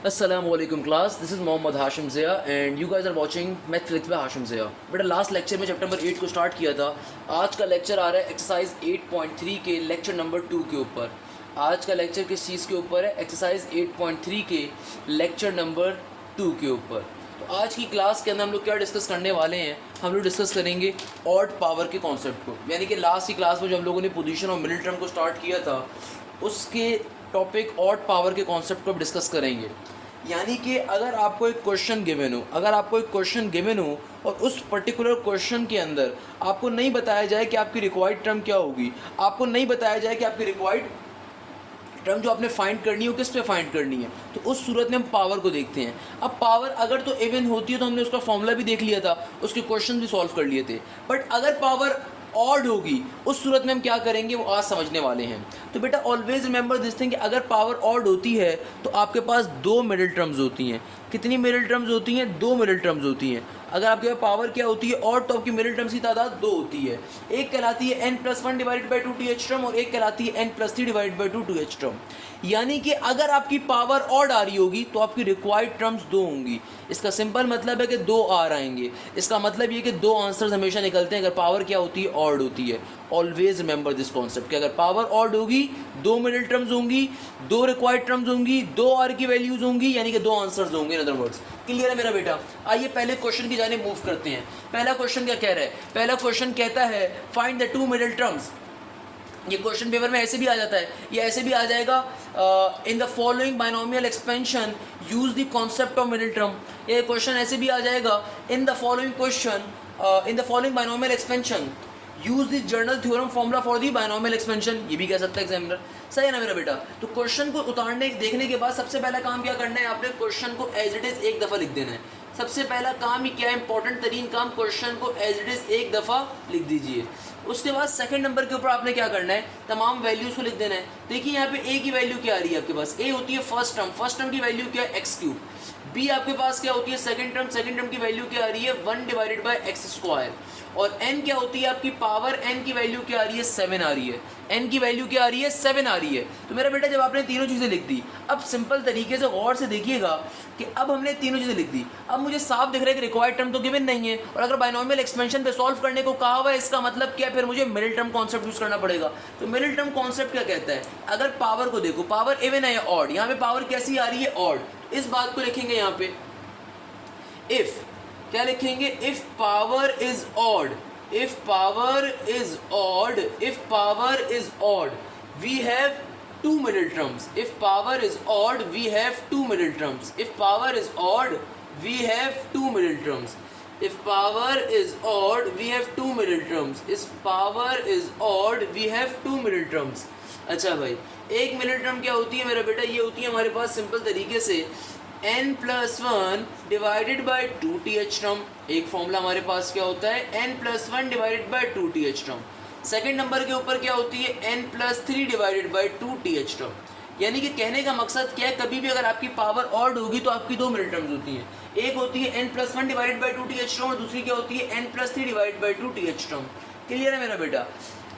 Assalamualaikum class, this is Mohammad Hashim Zia and you guys are watching Math with Hashim Zia। बेटा last lecture में chapter number 8 को start किया था। आज का लेक्चर आ रहा है एक्सरसाइज 8.3 के लेक्चर नंबर 2 के ऊपर। आज का लेक्चर किस चीज़ के ऊपर है? एक्सरसाइज 8.3 के लेक्चर नंबर 2 के ऊपर। तो आज की क्लास के अंदर हम लोग क्या डिस्कस करने वाले हैं? हम लोग डिस्कस करेंगे ऑड पावर के कॉन्सेप्ट को, यानी कि लास्ट की क्लास में जो हम लोगों ने पोजीशन और मिडिल टर्म को स्टार्ट किया था उसके टॉपिक ऑड पावर के कॉन्सेप्ट को डिस्कस करेंगे। यानी कि अगर आपको एक क्वेश्चन गिवन हो और उस पर्टिकुलर क्वेश्चन के अंदर आपको नहीं बताया जाए कि आपकी रिक्वायर्ड टर्म क्या होगी, आपको नहीं बताया जाए कि आपकी रिक्वायर्ड टर्म जो आपने फाइंड करनी है वो किस पे फाइंड करनी है, तो उस सूरत में हम पावर को देखते हैं। अब पावर अगर तो इवन होती है तो हमने उसका फॉर्मूला भी देख लिया था, उसके क्वेश्चन भी सॉल्व कर लिए थे। बट अगर पावर ऑड होगी उस सूरत में हम क्या करेंगे वो आज समझने वाले हैं। तो बेटा ऑलवेज रिमेंबर दिस थिंग कि अगर पावर ऑड होती है तो आपके पास दो मिडिल टर्म्स होती हैं। कितनी मिडिल टर्म्स होती हैं? दो मिडिल टर्म्स होती हैं। अगर आपके पास पावर क्या होती है ऑड, तो आपकी मिडिल टर्म्स की तादाद दो होती है। एक कहलाती है n+1 divided by 2th term और एक कहलाती है n+3 divided by 2th term. यानी कि अगर आपकी पावर ऑड आ रही होगी तो आपकी रिक्वायर्ड टर्म्स दो होंगी। इसका सिंपल मतलब है कि दो आर आएंगे। इसका मतलब ये कि दो आंसर्स हमेशा निकलते हैं अगर पावर क्या होती है? ऑड होती है। ऑलवेज रिमेंबर दिस कॉन्सेप्ट कि अगर पावर ऑड होगी दो मिडिल टर्म्स होंगी, दो रिक्वायर्ड टर्म्स होंगी, दो आर की वैल्यूज होंगी, यानी कि दो आंसर्स होंगे। इन अदर वर्ड्स क्लियर है मेरा बेटा? आइए पहले क्वेश्चन की जानिब मूव करते हैं। पहला क्वेश्चन क्या कह रहा है? पहला क्वेश्चन कहता है find the two middle terms. ये क्वेश्चन पेपर में ऐसे भी आ जाता है, ये ऐसे भी आ जाएगा in the following binomial expansion use the concept of middle term. ये क्वेश्चन ऐसे भी आ जाएगा in the following binomial expansion use the journal theorem formula for the binomial expansion. ये भी कह सकता है एग्जामिनर। सही है ना मेरा बेटा? तो क्वेश्चन को उतारने देखने के बाद सबसे पहला काम क्या करना है? आपने क्वेश्चन को एज इट इज एक दफ़ा लिख देना है। सबसे पहला काम ही क्या है? इंपॉर्टेंट तरीन काम, क्वेश्चन को एज इट इज एक दफ़ा लिख दीजिए। उसके बाद सेकंड नंबर के ऊपर आपने क्या करना है? तमाम वैल्यूज़ को लिख देना है। देखिए यहाँ पे ए की वैल्यू क्या आ रही है आपके पास? ए होती है फर्स्ट टर्म की वैल्यू क्या है? x3। बी आपके पास क्या होती है? सेकंड टर्म की वैल्यू क्या आ रही है? 1 डिवाइडेड बाय x²। और n क्या होती है आपकी पावर? n की वैल्यू क्या आ रही है? 7 आ रही है। n की वैल्यू क्या आ रही है? 7 आ रही है। तो मेरा बेटा जब आपने तीनों चीज़ें लिख दी, अब सिंपल तरीके से गौर से देखिएगा कि अब हमने तीनों चीज़ें लिख दी। अब मुझे साफ दिख रहा है कि रिक्वायर्ड टर्म तो गिवन नहीं है, और अगर बाइनोमियल एक्सपेंशन पे सॉल्व करने को कहा हुआ है इसका मतलब क्या? फिर मुझे मिडिल टर्म कॉन्सेप्ट यूज करना पड़ेगा। तो मिडिल टर्म कॉन्सेप्ट क्या कहता है? अगर पावर को देखो, पावर इवन है या ऑड? यहाँ पे पावर कैसी आ रही है? ऑड। इस बात को लिखेंगे यहाँ पे इफ, क्या लिखेंगे? If power is odd, if power is odd, we have two middle terms. If power is odd, we have two middle terms. If power is odd, we have two middle terms. If power is odd, we have two middle terms. If power is odd, we have two middle terms. अच्छा भाई, एक middle term क्या होती है मेरा बेटा? ये होती है हमारे पास सिंपल तरीके से n+1 divided by 2th term. एक फॉर्मूला हमारे पास क्या होता है? n+1 divided by 2th term. Second number के ऊपर क्या होती है? n+3 divided by 2th term. यानी कि कहने का मकसद क्या है? कभी भी अगर आपकी पावर ऑड होगी तो आपकी दो मिडिल टर्म्स होती हैं। एक होती है n+1 divided by 2th term और दूसरी क्या होती है? n+3 divided by 2th term. Clear है मेरा बेटा?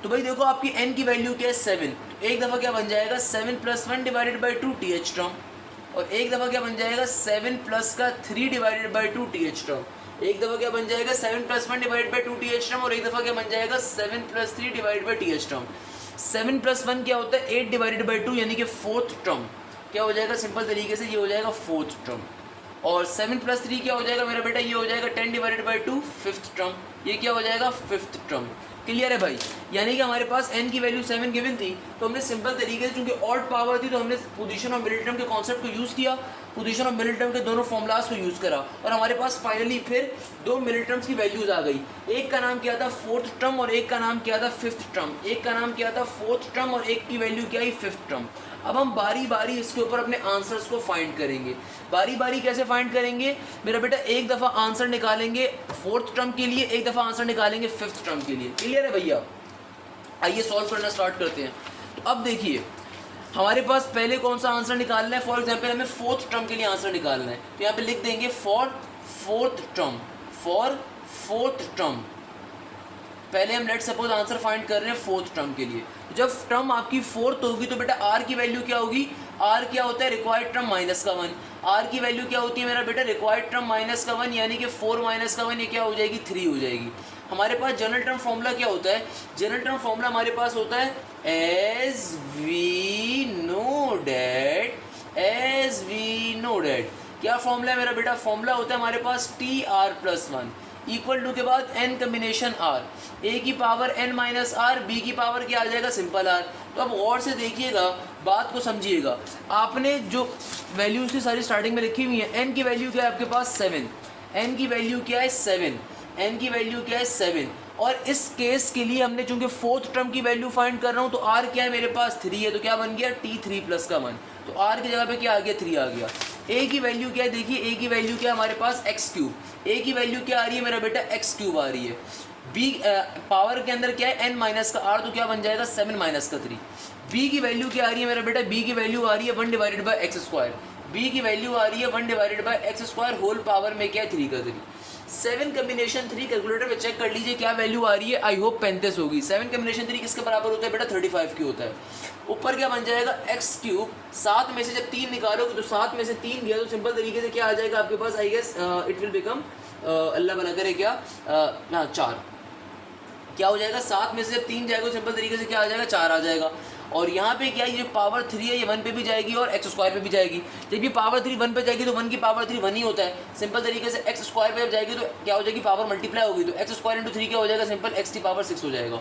तो भाई देखो आपकी n की वैल्यू क्या है? 7। तो एक दफ़ा क्या बन जाएगा? 7+1 डिवाइडेड बाई 2th टर्म, और एक दफ़ा क्या बन जाएगा? 7 प्लस का 3 डिवाइडेड बाई 2th टर्म। एक दफ़ा क्या बन जाएगा 7 + 1 divide by 2 T H term, और एक दफ़ा क्या बन जाएगा 7 + 3 divide by T H term. 7 + 1 क्या होता है 8 डिवाइडेड बाई 2 यानी कि फोर्थ टर्म क्या हो जाएगा, सिंपल तरीके से ये हो जाएगा फोर्थ टर्म। और 7 + 3 क्या हो जाएगा मेरा बेटा, ये हो जाएगा 10 डिवाइडेड बाई 2 फिफ्थ टर्म, ये क्या हो जाएगा फिफ्थ टर्म। क्लियर है भाई, यानी कि हमारे पास n की वैल्यू 7 गिवन थी, तो हमने सिंपल तरीके से चूंकि ऑड पावर थी तो हमने पोजीशन ऑफ मिडिल टर्म के कॉन्सेप्ट को यूज़ किया, पोजीशन ऑफ मिडिल टर्म के दोनों फॉर्मूलाज को यूज़ करा, और हमारे पास फाइनली फिर दो मिडिल टर्म्स की वैल्यूज आ गई। एक का नाम क्या था फोर्थ टर्म और एक का नाम क्या था फिफ्थ टर्म, एक का नाम क्या था फोर्थ टर्म और एक की वैल्यू क्या है फिफ्थ टर्म। अब हम बारी बारी इसके ऊपर अपने आंसर्स को फाइंड करेंगे। बारी बारी कैसे फाइंड करेंगे मेरा बेटा, एक दफ़ा आंसर निकालेंगे फोर्थ टर्म के लिए, एक दफ़ा आंसर निकालेंगे फिफ्थ टर्म के लिए। क्लियर है भैया, आइए सॉल्व करना स्टार्ट करते हैं। तो अब देखिए हमारे पास पहले कौन सा आंसर निकालना है, फॉर एग्जाम्पल हमें फोर्थ टर्म के लिए आंसर निकालना है, तो यहाँ पे लिख देंगे for fourth term, for fourth term. पहले हम लेट सपोज आंसर फाइंड कर रहे हैं फोर्थ टर्म के लिए। जब टर्म आपकी फोर्थ होगी तो बेटा आर की वैल्यू क्या होगी, आर क्या होता है रिक्वायर्ड टर्म माइनस का 1, आर की वैल्यू क्या होती है मेरा बेटा रिक्वायर्ड टर्म माइनस का 1, यानी कि 4 माइनस का 1 ये क्या हो जाएगी 3 हो जाएगी। हमारे पास जनरल टर्म फॉर्मूला क्या होता है, जनरल टर्म फॉर्मूला हमारे पास होता है एज वी नो डैट, क्या फॉर्मूला है मेरा बेटा, फॉर्मूला होता है हमारे पास T R plus 1 equal to के बाद n कम्बिनेशन r, a की power n minus R, b की पावर क्या आ जाएगा सिंपल r। तो अब गौर से देखिएगा, बात को समझिएगा, आपने जो वैल्यूज की सारी स्टार्टिंग में लिखी हुई है, n की वैल्यू क्या है आपके पास 7, n की वैल्यू क्या है 7, n की वैल्यू क्या है 7, और इस केस के लिए हमने चूंकि फोर्थ टर्म की वैल्यू फाइंड कर रहा हूँ तो r क्या है मेरे पास 3 है, तो क्या बन गया t3 प्लस का 1, तो r की जगह पे क्या आ गया 3 आ गया। a की वैल्यू क्या है, देखिए a की वैल्यू क्या है हमारे पास x क्यूब, a की वैल्यू क्या आ रही है मेरा बेटा x क्यूब आ रही है, b पावर के अंदर क्या है n माइनस का r, तो क्या बन जाएगा 7 माइनस का 3। b की वैल्यू क्या आ रही है मेरा बेटा, b की वैल्यू आ रही है 1 divided by x square, b की वैल्यू आ रही है 1 divided by x square whole power में क्या है 3 का 3। 7 कम्बिनेशन 3 कैलकुलेटर में चेक कर लीजिए क्या वैल्यू आ रही है, आई होप 35 होगी। 7 कम्बिनेशन 3 किसके बराबर होता है बेटा 35 की होता है। ऊपर क्या बन जाएगा एक्स क्यूब, 7 में से जब 3 निकालोगे तो 7 में से 3 गया तो सिंपल तरीके से क्या आ जाएगा आपके पास, I guess it will become अल्लाह भला करे क्या 4, क्या हो जाएगा 7 में से जब 3 जाएगा तो सिंपल तरीके से क्या आ जाएगा 4 आ जाएगा। और यहाँ पे क्या ये पावर 3 है ये 1 पे भी जाएगी और एक्स स्क्वायर पे भी जाएगी, जब ये पावर 3 1 पे जाएगी तो 1 की पावर 3 1 ही होता है, सिंपल तरीके से एक्स स्क्वायर पे जब जाएगी तो क्या हो जाएगी पावर मल्टीप्लाई होगी, तो एक्स स्क्वायर इंटू 3 क्या हो जाएगा सिंपल एक्स की पावर 6 हो जाएगा।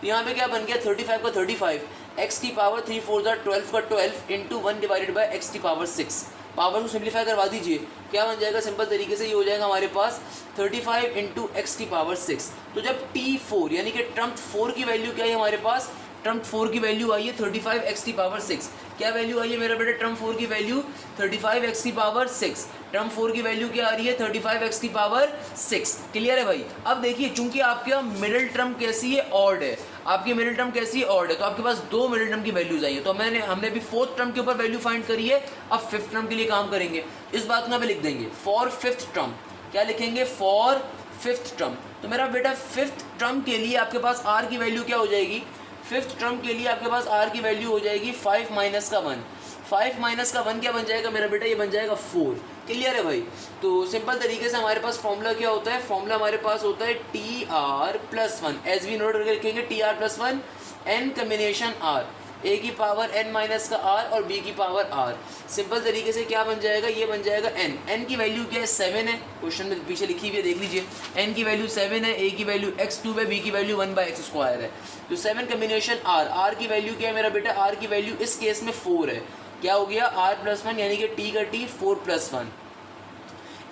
तो यहाँ पे क्या बन गया 35 का 35, एक्स की पावर 3 4 12 का 12 इंटू 1 डिवाइडेड बाई एक्स की पावर 6, पावर को सिंप्लीफाई करवा दीजिए क्या बन जाएगा सिंपल तरीके से ये हो जाएगा हमारे पास 35 इंटू एक्स की पावर 6। तो जब T4 यानी कि टर्म 4 की वैल्यू क्या है हमारे पास, टर्म 4 की वैल्यू आई है 35 एक्स की पावर 6, क्या वैल्यू आई है मेरा बेटा टर्म 4 की वैल्यू 35 एक्स की पावर 6, टर्म 4 की वैल्यू क्या आ रही है 35 एक्स की पावर 6। क्लियर है भाई। अब देखिए चूंकि आपका मिडिल टर्म कैसी है ऑड है, आपकी मिडिल टर्म कैसी है ऑड है, तो आपके पास दो मिडिल टर्म की वैल्यूज आई है, तो हमने अभी फोर्थ टर्म के ऊपर वैल्यू फाइंड करी है, अब फिफ्थ टर्म के लिए काम करेंगे। इस बात को यहाँ पे लिख देंगे फॉर फिफ्थ टर्म, क्या लिखेंगे फॉर फिफ्थ टर्म। तो मेरा बेटा फिफ्थ टर्म के लिए आपके पास आर की वैल्यू क्या हो जाएगी, फिफ्थ टर्म के लिए आपके पास आर की वैल्यू हो जाएगी 5 माइनस का 1, 5 माइनस का 1 क्या बन जाएगा मेरा बेटा, ये बन जाएगा 4। क्लियर है भाई। तो सिंपल तरीके से हमारे पास फॉर्मूला क्या होता है, फॉर्मूला हमारे पास होता है T R plus 1, as we note करके लिखेंगे T R plus 1 N combination R, A की पावर n माइनस का r और b की पावर r। सिंपल तरीके से क्या बन जाएगा, ये बन जाएगा n की वैल्यू क्या है 7 है, क्वेश्चन में पीछे लिखी हुई है देख लीजिए, n की वैल्यू 7 है, a की वैल्यू x3 है, b की वैल्यू 1/x स्क्वायर है। तो 7 कम्बिनेशन r की वैल्यू क्या है मेरा बेटा, r की वैल्यू इस केस में 4 है, क्या हो गया r प्लस 1 यानी कि t का t 4 प्लस 1।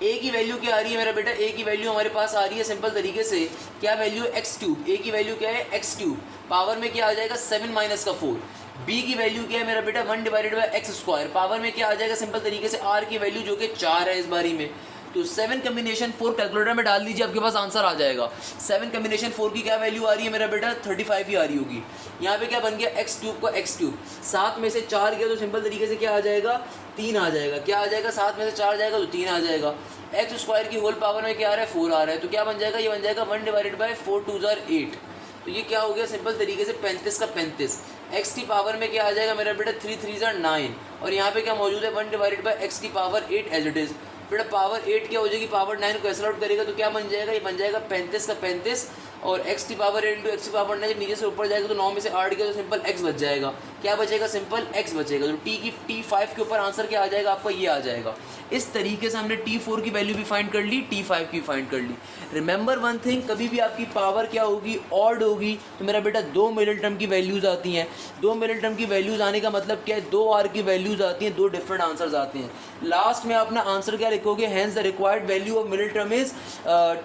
a की वैल्यू क्या आ रही है मेरा बेटा, a की वैल्यू हमारे पास आ रही है सिंपल तरीके से क्या वैल्यू एक्स क्यूब, a की वैल्यू क्या है एक्स क्यूब, पावर में क्या आ जाएगा 7 माइनस का 4। b की वैल्यू क्या है मेरा बेटा 1 divided by x square, power में क्या आ जाएगा सिंपल तरीके से r की वैल्यू जो कि 4 है इस बारी में। तो 7 कम्बिनेशन 4 कैलकुलेटर में डाल दीजिए, आपके पास आंसर आ जाएगा। 7 कम्बिनेशन 4 की क्या वैल्यू आ रही है मेरा बेटा 35 ही आ रही होगी। यहाँ पे क्या बन गया एक्स क्यूब का एक्स क्यूब, 7 में से 4 गया तो सिंपल तरीके से क्या आ जाएगा 3 आ जाएगा, क्या आ जाएगा 7 में से 4 जाएगा तो 3 आ जाएगा। एक्स स्क्वायर की होल पावर में क्या आ रहा है 4 आ रहा है, तो क्या बन जाएगा, ये बन जाएगा 1 डिवाइडेड बाई 4 2 8। तो ये क्या हो गया सिंपल तरीके से 35 का 35। एक्स की पावर में क्या आ जाएगा मेरा बेटा 3 3 9, और यहाँ पे क्या मौजूद है 1 डिवाइडेड बाई एक्स की पावर 8 एज इट इज़। बेटा पावर 8 क्या हो जाएगी, पावर 9 को कैंसिल आउट करेगा तो क्या बन जाएगा, ये बन जाएगा 35 का 35 और x की पावर 8 इंटू एक्स की पावर 9, जब नीचे से ऊपर जाएगा तो 9 में से 8 गया तो सिंपल x बच जाएगा। क्या बचेगा, सिंपल x बचेगा। तो T5 के ऊपर आंसर क्या आ जाएगा आपका, ये आ जाएगा। इस तरीके से हमने T4 की वैल्यू भी फाइंड कर ली, T5 की फाइंड कर ली। रिमेंबर वन थिंग, कभी भी आपकी पावर क्या होगी, ऑड होगी तो मेरा बेटा 2 मिडिल टर्म की वैल्यूज़ आती हैं। 2 मिडिल टर्म की वैल्यूज़ आने का मतलब क्या है, 2 r की वैल्यूज़ आती हैं, 2 डिफरेंट आंसर्स आते हैं। लास्ट में अपना आंसर क्या लिखोगे, hence the required value of middle term is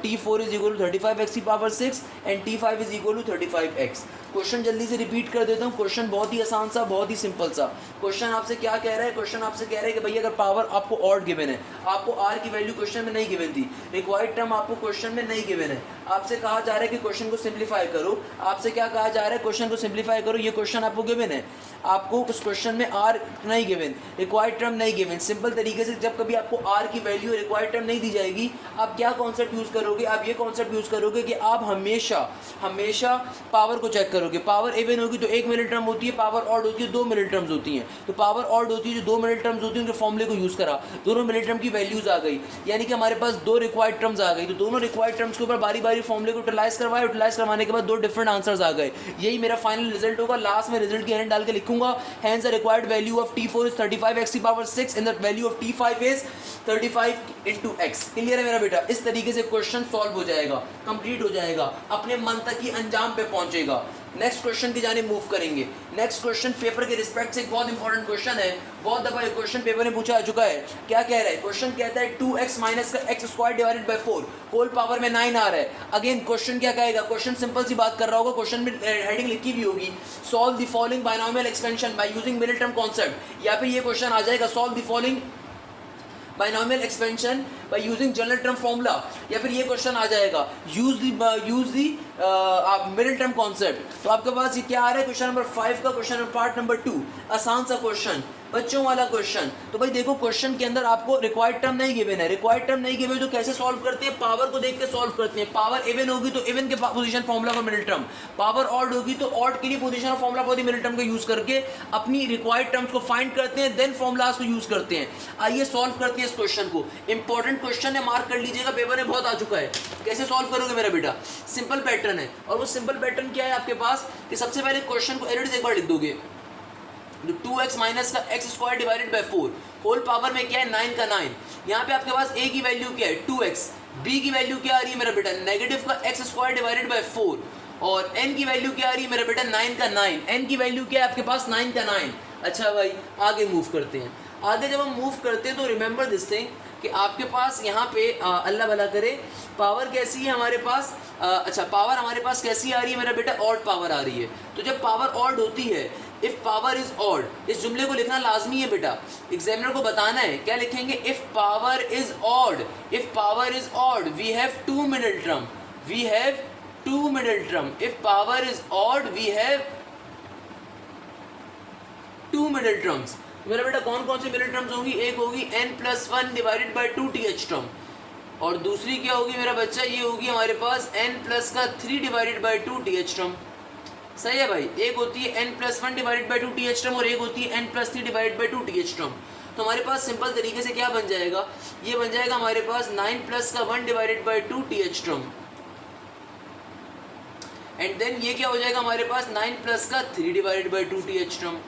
T4 is equal to 35x की power 6 and T5 is equal to 35x। Question जल्दी से रिपीट कर देता हूँ। क्वेश्चन बहुत ही आसान सा, बहुत ही सिंपल सा। क्वेश्चन आपसे क्या कह रहा है, क्वेश्चन आपसे कह रहा है कि भैया अगर पावर आपको ऑड गिवन है, आपको r की वैल्यू क्वेश्चन में नहीं गिवन थी, रिक्वायर्ड टर्म आपको क्वेश्चन में नहीं गिवन है, आपसे कहा जा रहा है कि क्वेश्चन को सिंप्लीफाई करो। आपसे क्या कहा जा रहा है, क्वेश्चन को सिंप्लीफाई करो। ये क्वेश्चन आपको गिवन है, आपको उस क्वेश्चन में r नहीं गिवन, रिक्वायर्ड टर्म नहीं गिवन। सिंपल तरीके से जब कभी आपको r की वैल्यू रिक्वायर्ड टर्म नहीं दी जाएगी, आप क्या कॉन्सेप्ट यूज़ करोगे, आप ये कॉन्सेप्ट यूज़ करोगे कि आप हमेशा हमेशा पावर को चेक करोगे। पावर इवन होगी तो 1 मिडिल टर्म होती है, पावर ऑड होती है 2 मिडिल टर्म्स होती हैं। तो पावर ऑड होती है जो 2 मिडिल टर्म्स होती है, उनके फॉर्मूले को यूज़ करा, दोनों मिडिल टर्म की वैल्यूज़ आ गई, यानी कि हमारे पास 2 रिक्वायर्ड टर्म्स आ गई। तो दोनों रिक्वायर्ड टर्म्स के ऊपर बारी बारी फॉर्मूले को यूटिलाइज करवाए, यूटिलाइज करवाने के बाद 2 डिफरेंट आंसर्स आ गए। यही मेरा फाइनल रिजल्ट होगा। लास्ट में रिजल्ट की एरर डाल के लिखूंगा, hence the required value of T4 is 35x की power 6 and the value of T5 is 35 into x. Clear है मेरा बेटा? इस तरीके से क्वेश्चन सॉल्व हो जाएगा, कंप्लीट हो जाएगा, अपने मन तक ही अंजाम पे पहुंचेगा। नेक्स्ट क्वेश्चन की जाने मूव करेंगे। नेक्स्ट क्वेश्चन पेपर के रिस्पेक्ट से एक बहुत इंपॉर्टेंट क्वेश्चन है, बहुत दफा ये क्वेश्चन पेपर में पूछा आ चुका है। क्या कह रहा है क्वेश्चन, कहता है 2x माइनस का x square divided by 4 whole power में 9 आ रहा है। अगेन क्वेश्चन क्या कहेगा, क्वेश्चन सिंपल सी बात कर रहा होगा, क्वेश्चन में हेडिंग लिखी हुई होगी, solve the following binomial expansion by using middle term concept, या फिर ये क्वेश्चन आ जाएगा solve the following binomial expansion by using general term formula, या फिर ये क्वेश्चन आ जाएगा use the middle term concept. तो आपके पास ये क्या आ रहा है, क्वेश्चन नंबर 5 का क्वेश्चन पार्ट नंबर 2, आसान सा क्वेश्चन, बच्चों वाला क्वेश्चन। तो भाई देखो क्वेश्चन के अंदर आपको रिक्वायर्ड टर्म नहीं गिवन है, रिक्वायर्ड टर्म नहीं गिवन तो कैसे सॉल्व करते हैं, पावर को देख के सॉल्व करते हैं। पावर इवन होगी तो इवन के position formula for middle term, power odd होगी तो ऑड के लिए position of formula for the middle term का यूज करके अपनी रिक्वायर्ड टर्म्स को फाइंड करते हैं, देन फॉर्मूलाज को यूज करते हैं। आइए सॉल्व करते हैं इस क्वेश्चन को। इंपॉर्टेंट क्वेश्चन है, मार्क कर लीजिएगा, पेपर में बहुत आ चुका है। कैसे सॉल्व करोगे मेरा बेटा, सिंपल पैटर्न है, और वो सिंपल पैटर्न क्या है आपके पास कि सबसे पहले क्वेश्चन को एडिट एक बार लिख दोगे, 2x माइनस का x square divided by 4 whole power में क्या है 9 का 9। यहाँ पे आपके पास a की वैल्यू क्या है 2x, b की वैल्यू क्या आ रही है मेरा बेटा नेगेटिव का x स्क्वायर डिवाइडेड बाय 4, और n की वैल्यू क्या आ रही है मेरा बेटा 9 का 9। n की वैल्यू क्या है आपके पास 9 का 9। अच्छा भाई आगे मूव करते हैं। आगे जब हम मूव करते हैं तो रिमेंबर दिस थिंग कि आपके पास यहाँ पे अल्लाह भला करे पावर कैसी है हमारे पास, अच्छा पावर हमारे पास कैसी आ रही है मेरा बेटा, ऑड पावर आ रही है। तो जब पावर ऑड होती है, इफ पावर इज ऑड, इस जुमले को लिखना लाजमी है बेटा, एग्जामिनर को बताना है। क्या लिखेंगे, if power is odd, if power is odd we have 2 middle term, we have 2 middle term, if power is odd we have 2 middle terms. मेरा बेटा कौन कौन सी मिडिल टर्म्स होंगी, एक होगी n+1 divided by 2th term, और दूसरी क्या होगी मेरा बच्चा, ये होगी हमारे पास n+3 divided by 2th term. सही है भाई, एक होती है n+1 divided by 2th term और एक होती है n+3 divided by 2th term. तो हमारे पास सिंपल तरीके से क्या बन जाएगा, ये बन जाएगा हमारे पास 9+1 divided by 2th term, and then ये क्या हो जाएगा हमारे पास 9+3 डिवाइडेड बाय 2th टर्म।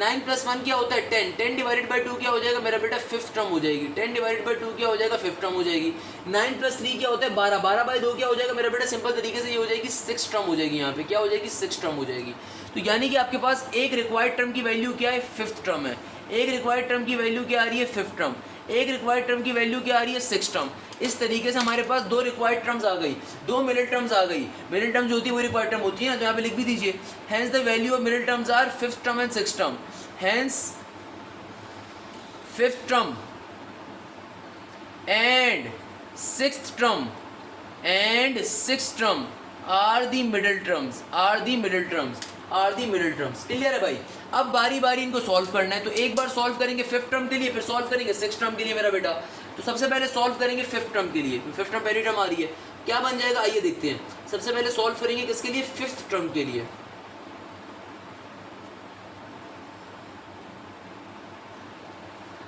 9+1 क्या होता है 10, 10 डिवाइडेड बाई 2 क्या हो जाएगा मेरा बेटा 5th टर्म हो जाएगी, 10 डिवाइडेड बाई 2 क्या हो जाएगा 5th टर्म हो जाएगी। 9+3 क्या होता है 12, 12 बाई 2 क्या हो जाएगा मेरा बेटा सिंपल तरीके से ये हो जाएगी 6th टर्म हो जाएगी, यहाँ पे क्या हो जाएगी 6th टर्म हो जाएगी। तो यानी कि आपके पास एक रिक्वायर्ड टर्म की वैल्यू क्या है 5th टर्म है, एक रिक्वायर्ड टर्म की वैल्यू क्या आ रही है 5th टर्म, एक रिक्वायर्ड टर्म की वैल्यू क्या आ रही है 6th टर्म। इस तरीके से हमारे पास 2 रिक्वायर्ड टर्म्स आ गई, 2 मिडिल टर्म्स आ गई। मिडिल टर्म जो होती है वो रिक्वायर्ड टर्म होती है ना, तो यहाँ पे लिख भी दीजिए, hence the value of middle terms are 5th term and 6th term, hence 5th term and 6th term and 6th term are the middle terms, are the middle terms, are the middle terms। Clear है भाई। अब बारी बारी इनको solve करना है, तो एक बार सॉल्व करेंगे 5th टर्म के लिए, फिर सॉल्व करेंगे 6th टर्म के लिए मेरा बेटा। तो सबसे पहले सॉल्व करेंगे 5th टर्म के लिए, 5th टर्म पहली टर्म आ रही है, क्या बन जाएगा आइए देखते हैं। सबसे पहले सॉल्व करेंगे किसके लिए 5th टर्म के लिए।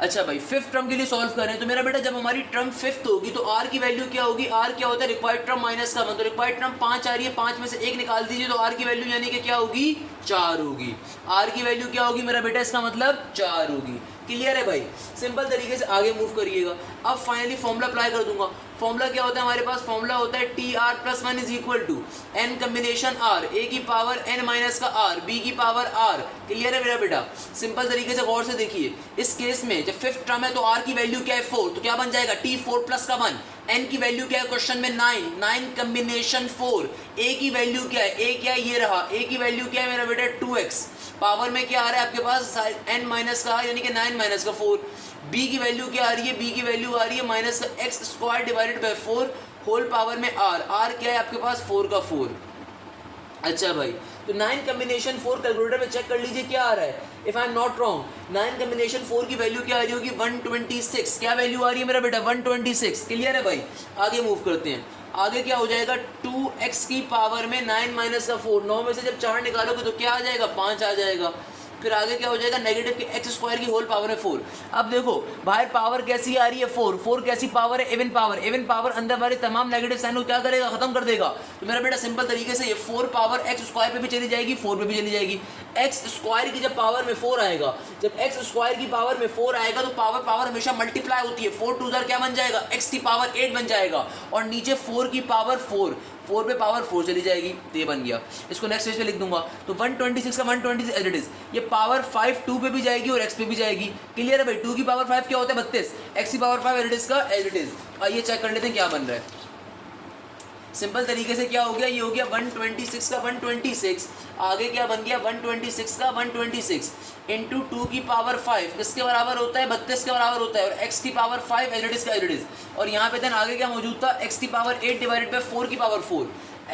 अच्छा भाई फिफ्थ टर्म के लिए सॉल्व करें तो मेरा बेटा जब हमारी टर्म फिफ्थ होगी तो आर की वैल्यू क्या होगी, आर क्या होता है रिक्वायर्ड टर्म माइनस का 1, तो रिक्वायर्ड टर्म 5 आ रही है, 5 में से 1 निकाल दीजिए तो आर की वैल्यू यानी कि क्या होगी 4 होगी। आर की वैल्यू क्या होगी मेरा बेटा, इसका मतलब 4 होगी। क्लियर है भाई, सिंपल तरीके से आगे मूव करिएगा। अब फाइनली फॉर्मूला अप्लाई कर दूंगा। फॉर्मूला क्या होता है हमारे पास, फॉर्मूला होता है T R plus 1 is equal to N combination R, A की पावर एन माइनस का आर, बी की पावर आर। क्लियर है मेरा बेटा, सिंपल तरीके से गौर से देखिए। इस केस में जब फिफ्थ टर्म है तो आर की वैल्यू क्या है 4, तो क्या बन जाएगा टी 4 प्लस का 1। एन की वैल्यू क्या है क्वेश्चन में 9 कम्बिनेशन 4। ए की वैल्यू क्या है, ए क्या है ये रहा, ए की वैल्यू क्या है मेरा बेटा 2x। पावर में क्या आ रहा है आपके पास n माइनस का यानी कि 9 माइनस का 4। b की वैल्यू क्या आ रही है, b की वैल्यू आ रही है माइनस का x square divided by 4 whole power में r क्या है आपके पास 4 का 4। अच्छा भाई, तो 9 कम्बिनेशन 4 कैलकुलेटर में चेक कर लीजिए क्या आ रहा है। If I am not wrong 9 combination 4 की वैल्यू क्या आ रही होगी 126। क्या वैल्यू आ रही है मेरा बेटा 126। क्लियर है भाई, आगे मूव करते हैं। आगे क्या हो जाएगा 2x की पावर में 9 माइनस का 4, 9 में से जब 4 निकालोगे तो क्या आ जाएगा 5 आ जाएगा। फिर आगे क्या हो जाएगा नेगेटिव के एक्स स्क्वायर की होल पावर है 4। अब देखो बाहर पावर कैसी आ रही है 4, 4 कैसी पावर है इवन पावर, इवन पावर अंदर वाले तमाम नेगेटिव साइन को क्या करेगा खत्म कर देगा। तो मेरा बेटा सिंपल तरीके से ये 4 पावर एक्स स्क्वायर पे भी चली जाएगी, 4 पे भी चली जाएगी। एक्स स्क्वायर की जब पावर में 4 आएगा, जब एक्स स्क्वायर की पावर में 4 आएगा तो पावर हमेशा मल्टीप्लाई होती है। 4 टू जार क्या बन जाएगा एक्स की पावर 8 बन जाएगा और नीचे 4 की पावर 4 पे पावर 4 चली जाएगी, तो ये बन गया। इसको नेक्स्ट पेज पे लिख दूंगा तो 126 का 126 एज इट इज, ये पावर 5 2 पे भी जाएगी और x पे भी जाएगी। क्लियर है भाई, 2 की पावर 5 क्या होता है 32, x की पावर 5 एज इट इज का एज इट इज। आइए चेक कर लेते हैं क्या बन रहा है। सिंपल तरीके से क्या हो गया, ये हो गया 126 का 126, आगे क्या बन गया 126 का 126 इंटू 2 की पावर 5 किसके बराबर होता है 32 के बराबर होता है, और x की पावर 5 एज इट इज का एज इट इज। और यहाँ पे देन आगे क्या मौजूद था x की पावर 8 डिवाइडेड बाय 4 की पावर 4,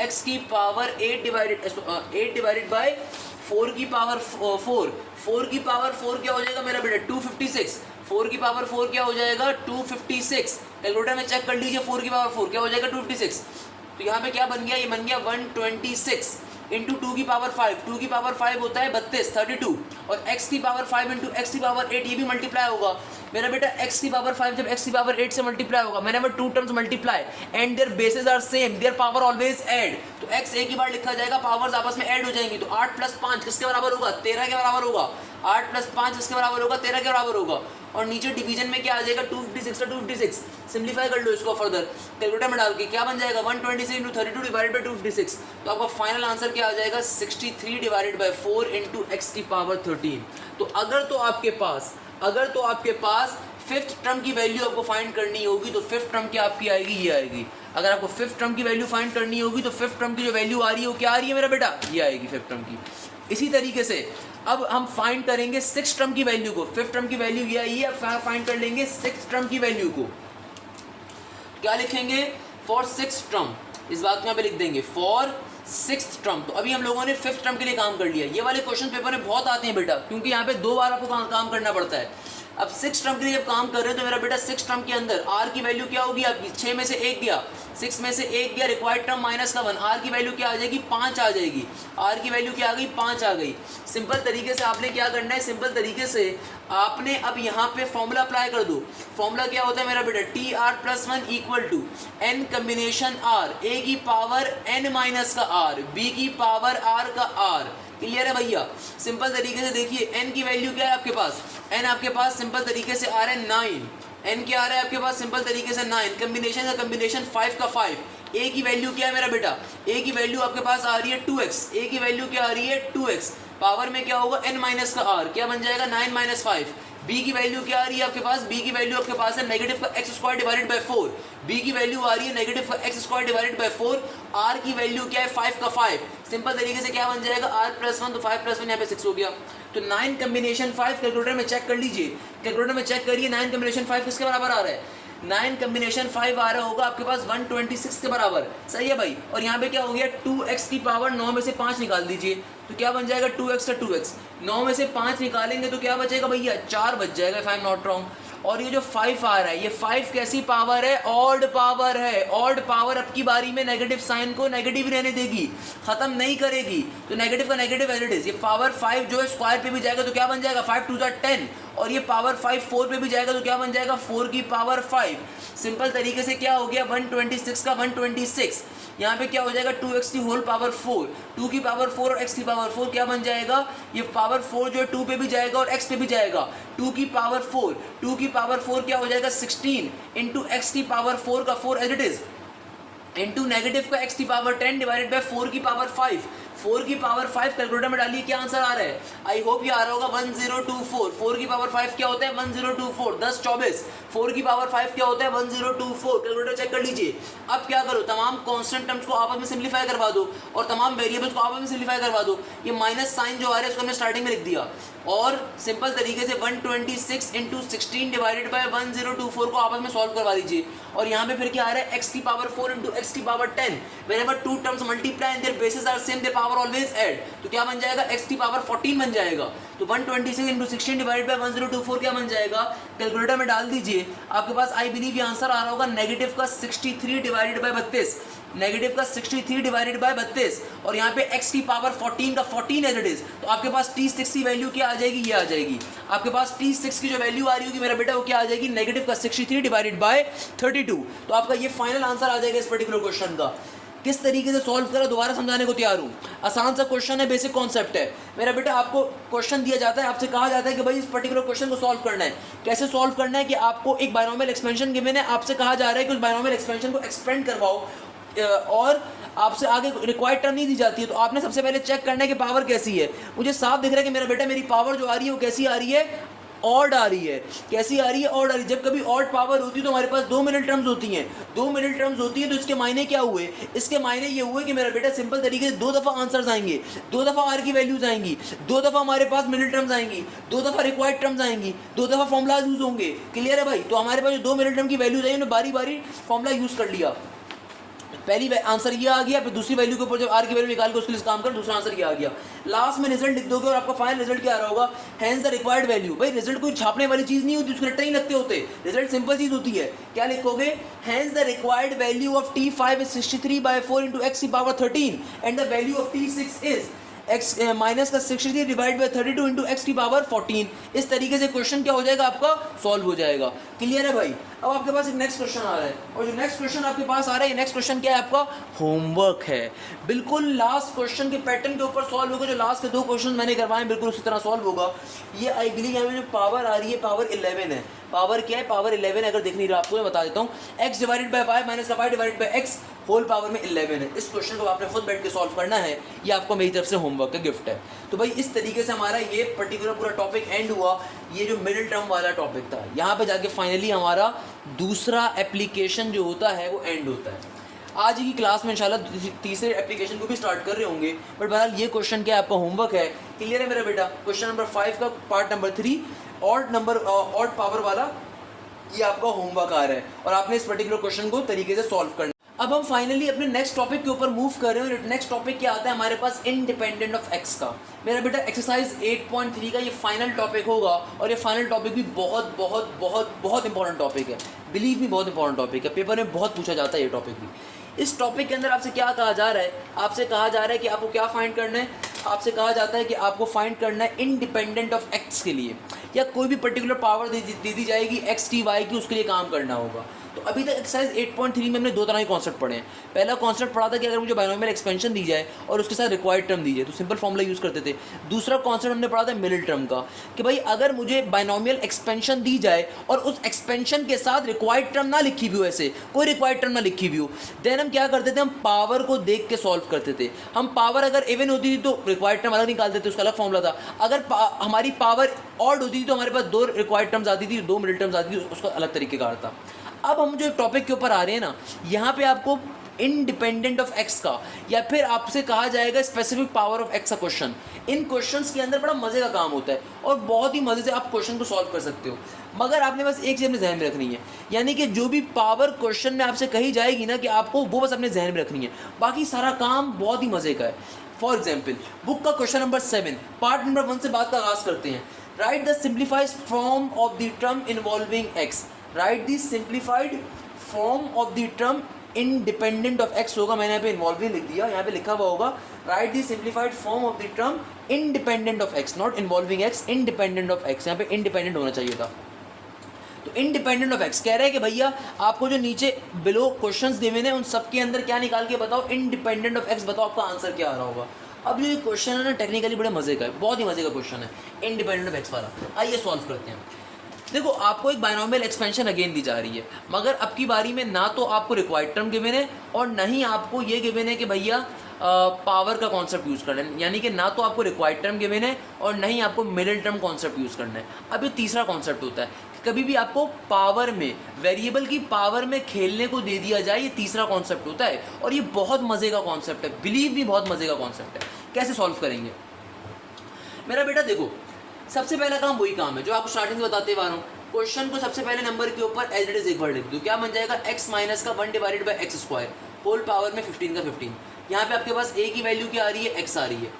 x की पावर 8 डिवाइडेड बाय 4 की पावर 4 की पावर 4 क्या हो जाएगा मेरा बेटा 256, 4 की पावर 4 क्या हो जाएगा 256। कैलकुलेटर में चेक कर लीजिए 4 की पावर 4 क्या हो जाएगा 256। तो यहाँ पे क्या बन गया, ये बन गया 126 इंटू 2 की पावर 5, 2 की पावर 5 होता है 32 और x की पावर 5 इंटू एक्स की पावर 8 ये भी मल्टीप्लाई होगा मेरा बेटा। x की पावर 5 जब x की पावर 8 से मल्टीप्लाई होगा, whenever two terms multiply and their bases are same their power always add, तो x एक ही बार लिखा जाएगा, पावर्स आपस में ऐड हो जाएंगी। तो 8 प्लस 5 किसके बराबर होगा 13 के बराबर होगा, 8 प्लस 5 किसके बराबर होगा 13 के बराबर होगा। और नीचे डिवीजन में क्या आ जाएगा 256 का 256, सिंप्लीफाई कर लो इसको फर्दर कैलकुलेटर में डाल के, क्या बन जाएगा 126 इंटू 32 डिवाइडेड बाई 256। तो आपका फाइनल आंसर क्या आ जाएगा 63 डिवाइडेड बाई 4 इंटू एक्स की पावर 13। तो अगर तो आपके पास फिफ्थ टर्म की वैल्यू आपको फाइंड करनी होगी तो फिफ्थ टर्म की आपकी आएगी ये आएगी। अगर आपको फिफ्थ टर्म की वैल्यू फाइंड करनी होगी तो फिफ्थ टर्म की जो वैल्यू आ रही है वो क्या आ रही है मेरा बेटा ये आएगी फिफ्थ टर्म की। इसी तरीके से अब हम फाइंड करेंगे सिक्स टर्म की वैल्यू को, फिफ्थ टर्म की वैल्यू ये आई है, अब फाइंड कर लेंगे सिक्स टर्म की वैल्यू को। क्या लिखेंगे फॉर सिक्स टर्म, इस बात को यहाँ पे लिख देंगे फॉर सिक्स्थ टर्म। तो अभी हम लोगों ने फिफ्थ टर्म के लिए काम कर लिया। ये वाले क्वेश्चन पेपर में बहुत आते हैं बेटा, क्योंकि यहाँ पे 2 बार आपको काम करना पड़ता है। अब सिक्स टर्म के लिए जब काम कर रहे हो तो मेरा बेटा सिक्स टर्म के अंदर आर की वैल्यू क्या होगी आपकी 6 में से 1 गया, 6 में से 1 गया, रिक्वायर्ड टर्म माइनस का 1, आर की वैल्यू क्या आ जाएगी 5 आ जाएगी, आर की वैल्यू क्या आ गई 5 आ गई। सिंपल तरीके से आपने क्या करना है, सिंपल तरीके से आपने अब यहाँ पे फॉर्मूला अप्लाई कर दो। फॉर्मूला क्या होता है मेरा बेटा T R plus 1 equal to N combination R, A की पावर एन माइनस का आर, बी की पावर आर का आर। क्लियर है भैया, सिंपल तरीके से देखिए एन की वैल्यू क्या है आपके पास, एन आपके पास सिंपल तरीके से आ रहा है 9, एन क्या आ रहा है आपके पास सिंपल तरीके से 9, कम्बिनेशन का कम्बिनेशन 5 का 5, ए की वैल्यू क्या है मेरा बेटा, ए की वैल्यू आपके पास आ रही है 2x, ए की वैल्यू क्या आ रही है 2x, पावर में क्या होगा n माइनस का r, क्या बन जाएगा 9 माइनस 5। b की वैल्यू क्या आ रही है आपके पास, b की वैल्यू आपके पास है नेगेटिव का x square divided by 4, b की वैल्यू आ रही है नेगेटिव का x square divided by 4, r की वैल्यू क्या है 5 का 5। सिंपल तरीके से क्या बन जाएगा r प्लस 1, तो 5 प्लस 1 यहाँ पे 6 हो गया। तो 9 कम्बिनेशन 5 कैलकुलेटर में चेक कर लीजिए, कैलकुलेटर में चेक करिए 9 कम्बिनेशन 5 किसके बराबर आ रहा है, 9 कम्बिनेशन 5 आ रहा होगा आपके पास 126 के बराबर, सही है भाई। और यहाँ पे क्या हो गया 2x की पावर 9 में से 5 निकाल दीजिए, तो क्या बन जाएगा 2x का 2x, 9 में से 5 निकालेंगे तो क्या बचेगा भैया 4 बच जाएगा if I am not wrong. और ये जो 5 आ रहा है ये 5 कैसी पावर है, ऑड पावर है। ऑड पावर अब की बारी में नेगेटिव साइन को नेगेटिव ही रहने देगी, खत्म नहीं करेगी, तो नेगेटिव का नेगेटिव एज इट इज। ये पावर 5 जो है स्क्वायर पे भी जाएगा तो क्या बन जाएगा 5 2 10, और ये पावर 5 4 पे भी जाएगा तो क्या बन जाएगा 4 की पावर 5। सिंपल तरीके से क्या हो गया 126 का 126, यहाँ पे क्या हो जाएगा 2x की होल पावर 4, 2 की पावर 4 और x की पावर 4 क्या बन जाएगा, ये पावर 4 जो है 2 पे भी जाएगा और x पे भी जाएगा, 2 की पावर 4, 2 की पावर 4 क्या हो जाएगा 16 इंटू x की पावर 4 का 4 as it is into negative का x की पावर 10 डिवाइडेड बाय 4 की पावर 5, 4 की पावर 5 कैलकुलेटर में डालिए क्या आंसर आ रहा है। आई होप ये आ रहा होगा 1024। 4 की पावर 5 क्या होता है 1024, 10 24, 4 की पावर 5 क्या होता है 1024, कैलकुलेटर चेक कर लीजिए। अब क्या करो तमाम कांस्टेंट टर्म्स को आपस में सिंप्लीफाई करवा दो और तमाम वेरिएबल्स को आपस में सिंप्लीफाई करवा दो। ये माइनस साइन जो आ रहा है उसको हमने स्टार्टिंग में लिख दिया और सिंपल तरीके से 126 इंटू 16 डिवाइडेड बाय 1024 को आपस में सॉल्व करवा दीजिए और यहाँ पे फिर क्या आ रहा है x की पावर 4 इंटू x की power 10, whenever two terms multiply and their bases are same their power always add, तो क्या बन जाएगा x की पावर 14 बन जाएगा। तो 126 इंटू 16 डिवाइडेड बाय 1024 क्या बन जाएगा, कैलकुलेटर में डाल दीजिए आपके पास आई बिलीव ये आंसर आ रहा होगा नेगेटिव का 63 डिवाइडेड बाय 32, नेगेटिव का 63 डिवाइडेड बाय 32 और यहाँ पे x की पावर 14 का 14 एज इट इज। तो आपके पास t6 की वैल्यू क्या आ जाएगी, ये आ जाएगी आपके पास t6 की जो वैल्यू आ रही होगी मेरा बेटा वो क्या आ जाएगी नेगेटिव का 63 डिवाइडेड बाय 32। तो आपका ये फाइनल आंसर आ जाएगा इस पर्टिकुलर क्वेश्चन का। किस तरीके से सॉल्व करा दोबारा समझाने को तैयार हूँ। आसान सा क्वेश्चन है, बेसिक कॉन्सेप्ट है मेरा बेटा। आपको क्वेश्चन दिया जाता है, आपसे कहा जाता है कि भाई इस पर्टिकुलर क्वेश्चन को सॉल्व करना है। कैसे सॉल्व करना है कि आपको एक बायनोमियल एक्सपेंशन गिवन है, आपसे कहा जा रहा है कि उस बायनोमियल एक्सपेंशन को एक्सपेंड करवाओ और आपसे आगे रिक्वायर्ड टर्म नहीं दी जाती है। तो आपने सबसे पहले चेक करना है कि पावर कैसी है। मुझे साफ दिख रहा है कि मेरा बेटा मेरी पावर जो आ रही है वो कैसी आ रही है, ऑड आ रही है। कैसी आ रही है, ऑड आ रही है। जब कभी ऑड पावर होती है तो हमारे पास 2 मिडिल टर्म्स होती हैं, 2 मिडिल टर्म्स होती है। तो इसके मायने क्या हुए, इसके मायने ये हुए कि मेरा बेटा सिंपल तरीके से 2 दफ़ा आंसर्स आएंगे, 2 दफ़ा आर की वैल्यूज आएंगी, 2 दफ़ा हमारे पास मिडिल टर्म्स आएंगी, 2 दफ़ा रिक्वायर्ड टर्म्स आएंगी, 2 दफ़ा फॉर्मुलाज यूज होंगे। क्लियर है भाई। तो हमारे पास जो 2 मिडिल टर्म की वैल्यूज आई उन्होंने बारी बारी फॉर्मुला यूज कर लिया। पहली आंसर ये आ गया, फिर दूसरी वैल्यू के ऊपर जब आर की वैल्यू निकाल के उसके लिए काम कर दूसरा आंसर ये आ गया। लास्ट में रिजल्ट लिख दोगे और आपका फाइनल रिजल्ट क्या आ रहा होगा, हैंस द रिक्वायर्ड वैल्यू। भाई रिजल्ट कोई छापने वाली चीज नहीं होती, उसके रट्टे नहीं लगते होते। रिजल्ट सिंपल चीज होती है। क्या लिखोगे, hence the required value of t5 is 63/4 into x की power 13 and the value of t6 is x minus का 63 डिवाइड बाय 32 इंटू एक्स की पावर 14। इस तरीके से क्वेश्चन क्या हो जाएगा, आपका सॉल्व हो जाएगा। क्लियर है भाई। अब आपके पास एक नेक्स्ट क्वेश्चन आ रहा है और जो नेक्स्ट क्वेश्चन आपके पास आ रहा है, नेक्स्ट क्वेश्चन क्या है, आपका होमवर्क है। बिल्कुल लास्ट क्वेश्चन के पैटर्न के ऊपर सॉल्व होगा। जो लास्ट के 2 क्वेश्चन मैंने करवाए बिल्कुल उसी तरह सॉल्व होगा। ये आई बिलीव यहाँ पे जो पावर आ रही है पावर 11 है। पावर क्या है, पावर 11 अगर देख नहीं रहा आपको मैं बता देता हूँ। x डिवाइडेड बाय 5 माइनस का 5 divided by x whole power में 11 है। इस क्वेश्चन को आपने खुद बैठ के सॉल्व करना है। ये आपको मेरी तरफ से होमवर्क का गिफ्ट है। तो भाई इस तरीके से हमारा ये पर्टिकुलर पूरा टॉपिक एंड हुआ। ये जो मिडिल टर्म वाला टॉपिक था, यहाँ पे जाके फाइनली हमारा दूसरा एप्लीकेशन जो होता है वो एंड होता है। आज की क्लास में इंशाल्लाह तीसरे एप्लीकेशन को भी स्टार्ट कर रहे होंगे। बट बहरहाल ये क्वेश्चन क्या आपका होमवर्क है। क्लियर है मेरा बेटा। क्वेश्चन नंबर 5 का पार्ट नंबर 3 ऑड पावर वाला ये आपका होमवर्क आ रहा है और आपने इस पर्टिकुलर क्वेश्चन को तरीके से सॉल्व करना। अब हम फाइनली अपने नेक्स्ट टॉपिक के ऊपर मूव कर रहे हैं। नेक्स्ट टॉपिक क्या आता है हमारे पास, इंडिपेंडेंट ऑफ एक्स का। मेरा बेटा एक्सरसाइज 8.3 का ये फाइनल टॉपिक होगा और ये फाइनल टॉपिक भी बहुत बहुत बहुत बहुत इंपॉर्टेंट टॉपिक है। बिलीव मी बहुत इंपॉर्टेंट टॉपिक है, पेपर में बहुत पूछा जाता है ये टॉपिक भी। इस टॉपिक के अंदर आपसे क्या कहा जा रहा है, आपसे कहा जा रहा है कि आपको क्या फाइंड करना है। आपसे कहा जाता है कि आपको फाइंड करना है इंडिपेंडेंट ऑफ एक्स के लिए, या कोई भी पर्टिकुलर पावर दे दी जाएगी एक्स की वाई की, उसके लिए काम करना होगा। तो अभी तक एक्सरसाइज 8.3 में हमने 2 तरह के कॉन्सेप्ट पढ़े हैं। पहला कॉन्सेप्ट पढ़ा था कि अगर मुझे बायनोमियल एक्सपेंशन दी जाए और उसके साथ रिक्वायर्ड टर्म दी जाए तो सिंपल फॉर्मूला यूज़ करते थे। दूसरा कॉन्सेप्ट हमने पढ़ा था मिडिल टर्म का, कि भाई अगर मुझे बायनोमियल एक्सपेंशन दी जाए और उस एक्सपेंशन के साथ रिक्वायर्ड टर्म ना लिखी भी हो, ऐसे कोई रिक्वायर्ड टर्म ना लिखी हुई हो, देन हम क्या करते थे, हम पावर को देख के सॉल्व करते थे। हम पावर अगर इवन होती थी तो रिक्वायर्ड टर्म अलग निकालते थे, उसका अलग फॉर्मूला था। अगर हमारी पावर ऑड होती थी तो हमारे पास 2 रिक्वायर्ड टर्म्स आती थी, 2 मिडिल टर्म्स आती थी, उसका अलग तरीकेकार था। अब हम जो टॉपिक के ऊपर आ रहे हैं ना, यहाँ पे आपको इंडिपेंडेंट ऑफ एक्स का या फिर आपसे कहा जाएगा स्पेसिफिक पावर ऑफ एक्स का क्वेश्चन। इन क्वेश्चंस के अंदर बड़ा मजे का काम होता है और बहुत ही मजे से आप क्वेश्चन को सॉल्व कर सकते हो। मगर आपने बस एक चीज़ अपने जहन में रखनी है, यानी कि जो भी पावर क्वेश्चन में आपसे कही जाएगी ना, कि आपको वो बस अपने जहन में रखनी है, बाकी सारा काम बहुत ही मजे का है। फॉर एग्जाम्पल बुक का क्वेश्चन नंबर 7 पार्ट नंबर 1 से बात का आगाज करते हैं। Right the simplified form of the term involving x. Right the simplified form of the term independent of x होगा, मैंने यहाँ पे इन्वॉल्विंग लिख दिया, यहाँ पे लिखा हुआ होगा right the simplified form of the term independent of x, not involving x, independent of x, यहाँ पे इंडिपेंडेंट होना चाहिए था। तो इंडिपेंडेंट ऑफ एक्स कह रहे हैं कि भैया आपको जो नीचे बिलो क्वेश्चंस दिए हैं उन सब के अंदर क्या निकाल के बताओ, इंडिपेंडेंट ऑफ एक्स बताओ, आपका आंसर क्या आ रहा होगा। अब ये क्वेश्चन है ना टेक्निकली बड़े मजे का है, बहुत ही मजे का क्वेश्चन है इंडिपेंडेंट ऑफ एक्स वाला। आइए सॉल्व करते हैं। देखो आपको एक बायनोमियल एक्सपेंशन अगेन दी जा रही है, मगर अब की बारी में ना तो आपको रिक्वायर्ड टर्म गिवन है और ना ही आपको ये गिवन है कि भैया पावर का कॉन्सेप्ट यूज़ करना है, यानी कि ना तो आपको रिक्वायर्ड टर्म गिवन है और ना ही आपको मिडिल टर्म कॉन्सेप्ट यूज़ करना है। अब ये तीसरा कॉन्सेप्ट होता है कि कभी भी आपको पावर में, वेरिएबल की पावर में खेलने को दे दिया जाए, ये तीसरा कॉन्सेप्ट होता है और ये बहुत मज़े का कॉन्सेप्ट है, बिलीव भी बहुत मज़े का कॉन्सेप्ट है। कैसे सॉल्व करेंगे मेरा बेटा? देखो सबसे पहला काम वही काम है जो आपको स्टार्टिंग से बताते हुए आ रहा हूँ। क्वेश्चन को सबसे पहले नंबर के ऊपर एज इट इज एक बार लिख दो, क्या बन जाएगा x माइनस का 1 divided by x square whole power में 15 का 15। यहाँ पे आपके पास a की वैल्यू क्या आ रही है, x आ रही है,